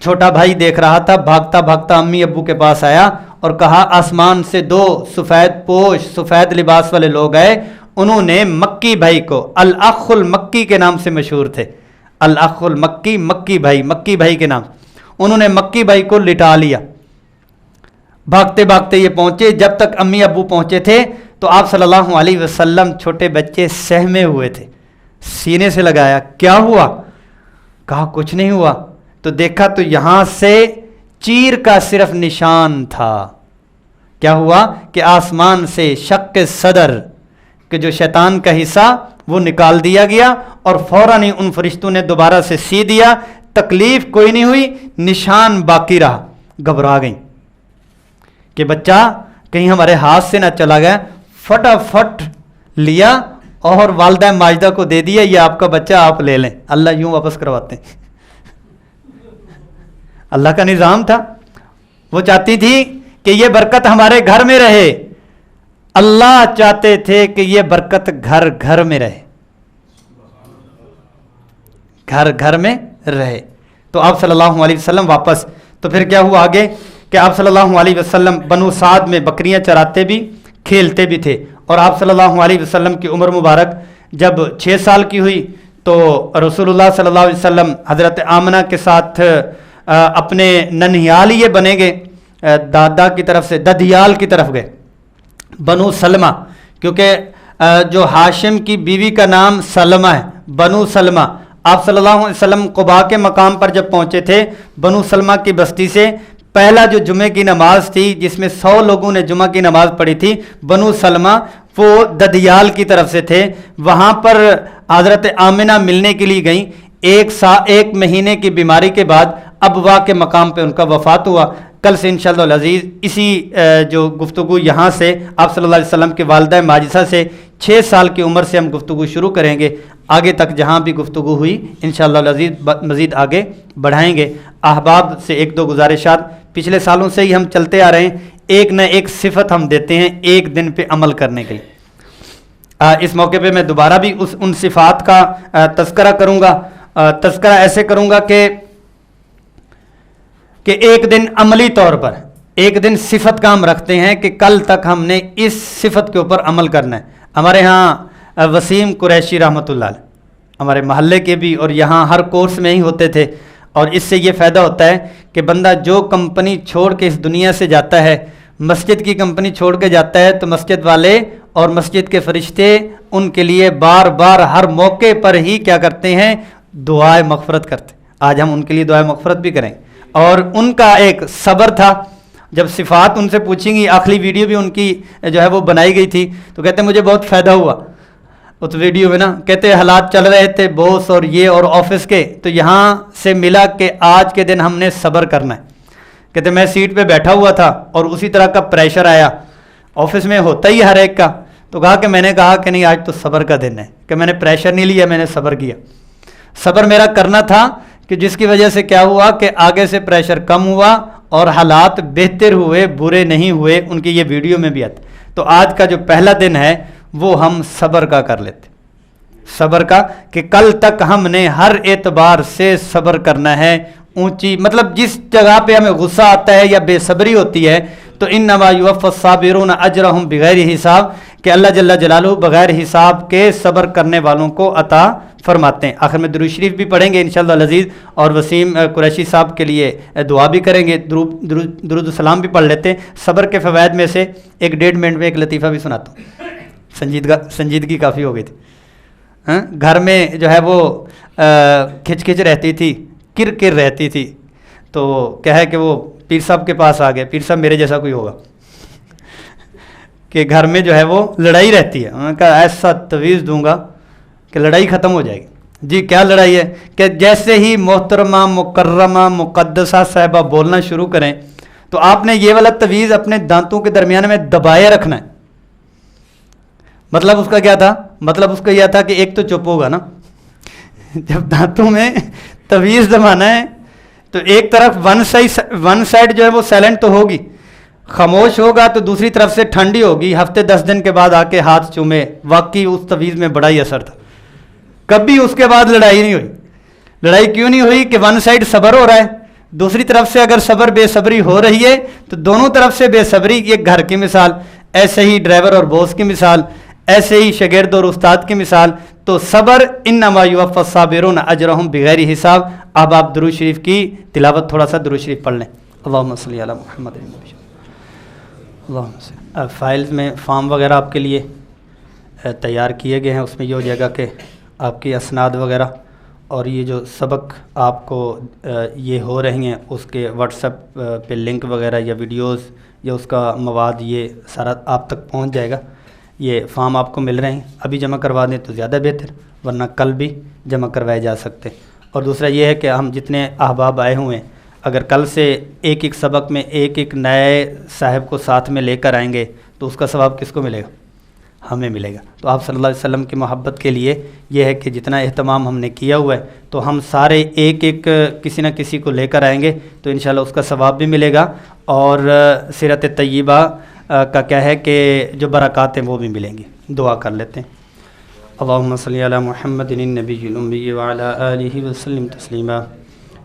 چھوٹا بھائی دیکھ رہا تھا, بھاگتا بھاگتا امی ابو کے پاس آیا اور کہا آسمان سے 2 سفید پوش سفید لباس والے لوگ آئے. انہوں نے مکی بھائی کو, الاخ المکی کے نام سے مشہور تھے, الاخ المکی, مکی بھائی کے نام, انہوں نے مکی بھائی کو لٹا لیا. بھاگتے بھاگتے یہ پہنچے. جب تک امی ابو پہنچے تھے تو آپ صلی اللہ علیہ وسلم چھوٹے بچے سہمے ہوئے تھے, سینے سے لگایا. کیا ہوا؟ کہا کچھ نہیں ہوا. تو دیکھا تو یہاں سے چیر کا صرف نشان تھا. کیا ہوا کہ آسمان سے شق صدر کہ جو شیطان کا حصہ وہ نکال دیا گیا اور فوراً ہی ان فرشتوں نے دوبارہ سے سی دیا. تکلیف کوئی نہیں ہوئی, نشان باقی رہا. گھبرا گئیں کہ بچہ کہیں ہمارے ہاتھ سے نہ چلا گیا. فٹافٹ لیا اور والدہ ماجدہ کو دے دیا, یہ آپ کا بچہ, آپ لے لیں. اللہ یوں واپس کرواتے ہیں. اللہ کا نظام تھا. وہ چاہتی تھی کہ یہ برکت ہمارے گھر میں رہے. اللہ چاہتے تھے کہ یہ برکت گھر گھر میں رہے, گھر میں رہے. تو آپ صلی اللہ علیہ وسلم واپس. تو پھر کیا ہوا آگے کہ آپ صلی اللہ علیہ وسلم بنو سعد میں بکریاں چراتے بھی کھیلتے بھی تھے. اور آپ صلی اللہ علیہ وسلم کی عمر مبارک جب 6 سال کی ہوئی تو رسول اللہ صلی اللہ علیہ وسلم حضرت آمنہ کے ساتھ اپنے ننہیال یہ بنے گئے, دادا کی طرف سے ددیال کی طرف گئے, بنو سلمہ, کیونکہ جو ہاشم کی بیوی کا نام سلمہ ہے, بنو سلمہ. آپ صلی اللہ علیہ وسلم قباء کے مقام پر جب پہنچے تھے, بنو سلمہ کی بستی سے پہلا جو جمعے کی نماز تھی جس میں 100 لوگوں نے جمعہ کی نماز پڑھی تھی, بنو سلمہ وہ ددیال کی طرف سے تھے. وہاں پر حضرت آمنہ ملنے کے لیے گئیں. 1 مہینے کی بیماری کے بعد ابوا کے مقام پہ ان کا وفات ہوا. کل سے انشاءاللہ العزیز اسی جو گفتگو یہاں سے آپ صلی اللہ علیہ وسلم کے والدہ ماجدہ سے 6 سال کی عمر سے ہم گفتگو شروع کریں گے. آگے تک جہاں بھی گفتگو ہوئی انشاءاللہ العزیز مزید آگے بڑھائیں گے. احباب سے 1-2 گزارشات. پچھلے سالوں سے ہی ہم چلتے آ رہے ہیں, ایک نہ ایک صفت ہم دیتے ہیں ایک دن پہ عمل کرنے کے لیے. اس موقع پہ میں دوبارہ بھی ان صفات کا تذکرہ کروں گا. تذکرہ ایسے کروں گا کہ ایک دن عملی طور پر ایک دن صفت کا ہم رکھتے ہیں کہ کل تک ہم نے اس صفت کے اوپر عمل کرنا ہے. ہمارے ہاں وسیم قریشی رحمۃ اللہ علیہ ہمارے محلے کے بھی اور یہاں ہر کورس میں ہی ہوتے تھے. اور اس سے یہ فائدہ ہوتا ہے کہ بندہ جو کمپنی چھوڑ کے اس دنیا سے جاتا ہے, مسجد کی کمپنی چھوڑ کے جاتا ہے, تو مسجد والے اور مسجد کے فرشتے ان کے لیے بار بار ہر موقع پر ہی کیا کرتے ہیں, دعائے مغفرت کرتے. آج ہم ان کے لیے دعائے مغفرت بھی کریں. اور ان کا ایک صبر تھا. جب صفات ان سے پوچھیں گی, آخری ویڈیو بھی ان کی جو ہے وہ بنائی گئی تھی, تو کہتے ہیں مجھے بہت فائدہ ہوا اس ویڈیو میں نا. کہتے حالات چل رہے تھے بوس اور یہ اور آفس کے, تو یہاں سے ملا کہ آج کے دن ہم نے صبر کرنا ہے. کہتے میں سیٹ پہ بیٹھا ہوا تھا اور اسی طرح کا پریشر آیا, آفس میں ہوتا ہی ہر ایک کا. تو کہا کہ میں نے کہا کہ نہیں, آج تو صبر کا دن ہے, کہ میں نے پریشر نہیں لیا, میں نے صبر کیا. صبر میرا کرنا تھا کہ جس کی وجہ سے کیا ہوا کہ آگے سے پریشر کم ہوا اور حالات بہتر ہوئے, برے نہیں ہوئے. ان کی یہ ویڈیو میں بھی آتا. تو آج کا جو پہلا دن ہے وہ ہم صبر کا کر لیتے، صبر کا، کہ کل تک ہم نے ہر اعتبار سے صبر کرنا ہے. اونچی مطلب جس جگہ پہ ہمیں غصہ آتا ہے یا بے صبری ہوتی ہے تو انما یوفی الصابرون اجرہم بغیر حساب، کہ اللہ جل جلالہ بغیر حساب کے صبر کرنے والوں کو عطا فرماتے ہیں. آخر میں درود شریف بھی پڑھیں گے انشاءاللہ العزیز، اور وسیم قریشی صاحب کے لیے دعا بھی کریں گے، درود السلام بھی پڑھ لیتے ہیں. صبر کے فوائد میں سے 1.5 منٹ میں ایک لطیفہ بھی سناتا ہوں، سنجیدگی کافی ہو گئی تھی. گھر میں جو ہے وہ کھچ کھچ رہتی تھی، کر کر رہتی تھی، تو کیا ہے کہ وہ پیر صاحب کے پاس آ گئے. پیر صاحب میرے جیسا کوئی ہوگا کہ گھر میں جو ہے وہ لڑائی رہتی ہے. انہوں نے کہا ایسا تویز دوں گا کہ لڑائی ختم ہو جائے گی. جی کیا لڑائی ہے؟ کہ جیسے ہی محترمہ مکرمہ مقدسہ صاحبہ بولنا شروع کریں تو آپ نے یہ والا تویز اپنے دانتوں کے درمیان میں دبائے رکھنا ہے. مطلب اس کا کیا تھا؟ مطلب اس کا یہ تھا کہ ایک تو چپ ہوگا نا، جب دانتوں میں تویز دبانا ہے تو ایک طرف ون سائڈ جو ہے وہ سائلنٹ تو ہوگی، خاموش ہوگا، تو دوسری طرف سے ٹھنڈی ہوگی. ہفتے 10 دن کے بعد آ کے ہاتھ چومے. واقعی اس تویز میں بڑا ہی اثر تھا. کبھی اس کے بعد لڑائی نہیں ہوئی. لڑائی کیوں نہیں ہوئی؟ کہ ون سائڈ صبر ہو رہا ہے، دوسری طرف سے اگر صبر بے صبری ہو رہی ہے تو دونوں طرف سے بے صبری. یہ گھر کی مثال، ایسے ہی ڈرائیور اور باس کی مثال، ایسے ہی شاگرد اور استاد کی مثال. تو صبر انما یوفی الصابرون اجرہم بغیر حساب. اب آپ درود شریف کی تلاوت تھوڑا سا درود شریف پڑھ لیں. اللہم صلی علی محمد. فائلز میں فارم وغیرہ آپ کے لیے تیار کیے گئے ہیں، اس میں یہ ہو جائے گا کہ آپ کی اسناد وغیرہ اور یہ جو سبق آپ کو یہ ہو رہی ہیں اس کے واٹس ایپ پہ لنک وغیرہ یا ویڈیوز یا اس کا مواد یہ سارا آپ تک پہنچ جائے گا. یہ فارم آپ کو مل رہے ہیں، ابھی جمع کروا دیں تو زیادہ بہتر، ورنہ کل بھی جمع کروائے جا سکتے. اور دوسرا یہ ہے کہ ہم جتنے احباب آئے ہوئے ہیں، اگر کل سے ایک ایک سبق میں ایک ایک نئے صاحب کو ساتھ میں لے کر آئیں گے تو اس کا ثواب کس کو ملے گا؟ ہمیں ملے گا. تو آپ صلی اللہ علیہ وسلم کی محبت کے لیے یہ ہے کہ جتنا اہتمام ہم نے کیا ہوا ہے تو ہم سارے ایک ایک کسی نہ کسی کو لے کر آئیں گے تو انشاءاللہ اس کا ثواب بھی ملے گا، اور سیرت طیبہ کا کیا ہے کہ جو برکات ہیں وہ بھی ملیں گی. دعا کر لیتے ہیں. اللہم صلی علی محمد النبی الامی وعلی آلہ وسلم تسلیما.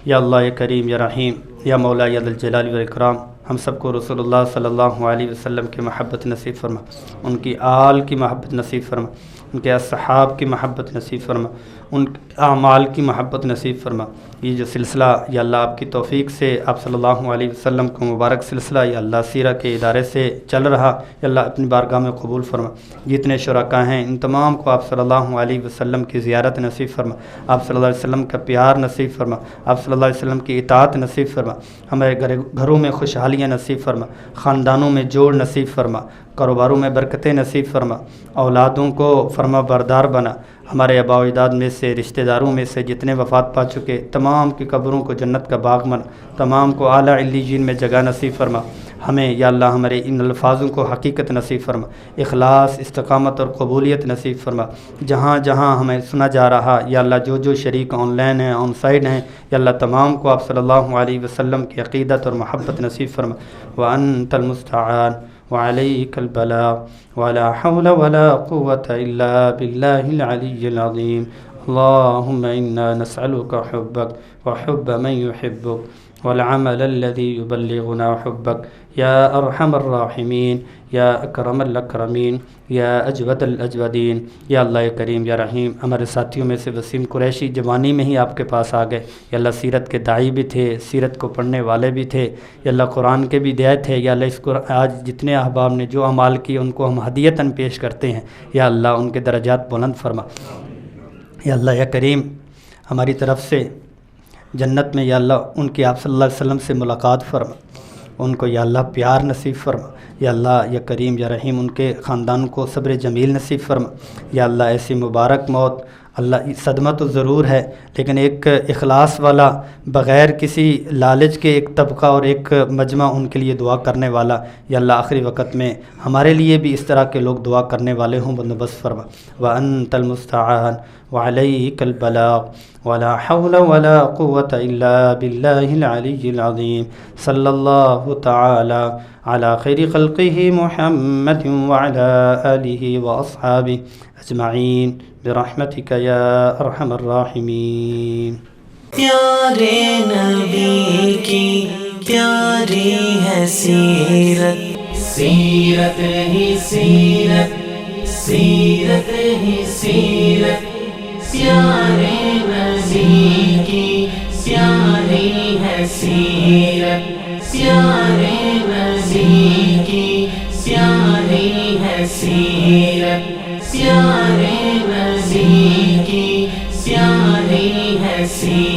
یا اللہ یا کریم یا رحیم یا مولا یا ذی الجلال والاکرام، ہم سب کو رسول اللہ صلی اللہ علیہ وسلم کی محبت نصیب فرما، ان کی آل کی محبت نصیب فرما، ان کے اصحاب کی محبت نصیب فرما، ان اعمال کی محبت نصیب فرما. یہ جو سلسلہ یا اللہ آپ کی توفیق سے آپ صلی اللہ علیہ وسلم کو مبارک سلسلہ یا اللہ سیرہ کے ادارے سے چل رہا، یا اللہ اپنی بارگاہ میں قبول فرما. جتنے شرکاء ہیں ان تمام کو آپ صلی اللہ علیہ وسلم کی زیارت نصیب فرما، آپ صلی اللہ علیہ وسلم کا پیار نصیب فرما، آپ صلی اللہ علیہ وسلم کی اطاعت نصیب فرما. ہمارے گھروں میں خوشحالیاں نصیب فرما، خاندانوں میں جوڑ نصیب فرما، کاروباروں میں برکتیں نصیب فرما، اولادوں کو فرما بردار بنا. ہمارے آباء و اجداد میں سے رشتہ داروں میں سے جتنے وفات پا چکے تمام کی قبروں کو جنت کا باغ بنا، تمام کو اعلیٰ علیین میں جگہ نصیب فرما. ہمیں یا اللہ ہمارے ان الفاظوں کو حقیقت نصیب فرما، اخلاص، استقامت اور قبولیت نصیب فرما. جہاں جہاں ہمیں سنا جا رہا یا اللہ جو شریک آن لائن ہیں آن سائڈ ہیں یا اللہ تمام کو آپ صلی اللہ علیہ وسلم کی عقیدت اور محبت نصیب فرما. وانت المستعان وعليك البلاغ ولا حول ولا قوة إلا بالله العلي العظيم. اللهم إنا نسألك حبك وحب من يحبك والعمل الذي يبلغنا حبك يا أرحم الراحمين یا اکرم الاکرمین یا اجود الاجودین. یا اللہ یا کریم یا رحیم. ہمارے ساتھیوں میں سے وسیم قریشی جوانی میں ہی آپ کے پاس آ گئے. یا اللہ سیرت کے داعی بھی تھے، سیرت کو پڑھنے والے بھی تھے، یا اللہ قرآن کے بھی داعی تھے. یا اللہ اس کو آج جتنے احباب نے جو اعمال کی ان کو ہم ہدیتاً پیش کرتے ہیں، یا اللہ ان کے درجات بلند فرما. یا اللہ یا کریم ہماری طرف سے جنت میں یا اللہ ان کی آپ صلی اللہ علیہ وسلم سے ملاقات فرما، ان کو یا اللہ پیار نصیب فرما. یا اللہ یا کریم یا رحیم ان کے خاندان کو صبر جمیل نصیب فرما. یا اللہ ایسی مبارک موت اللہ صدمہ تو ضرور ہے، لیکن ایک اخلاص والا بغیر کسی لالچ کے ایک طبقہ اور ایک مجمع ان کے لیے دعا کرنے والا، یا اللہ آخری وقت میں ہمارے لیے بھی اس طرح کے لوگ دعا کرنے والے ہوں بندوبست فرما۔ وَأَنْتَ الْمُسْتَعَانُ وَعَلَيْكَ الْبَلَاغُ وَلَا حَوْلَ وَلَا قُوَّةَ إِلَّا بِاللَّهِ الْعَلِيِّ الْعَظِيمِ صلی اللہ تعالی علی خیر خلقہ محمد وعلی آلہ وأصحابہ اجمعین برحمتک یا ارحم الراحمین۔ پیارے نبی کی پیاری ہے سیرت، سیرت ہی سیرت، سیرت ہی سیرت، پیارے نبی کی پیاری ہے سیرت، پیارے نبی کی پیاری ہے سیرت، پیارے نبی کی پیاری ہے سیرت۔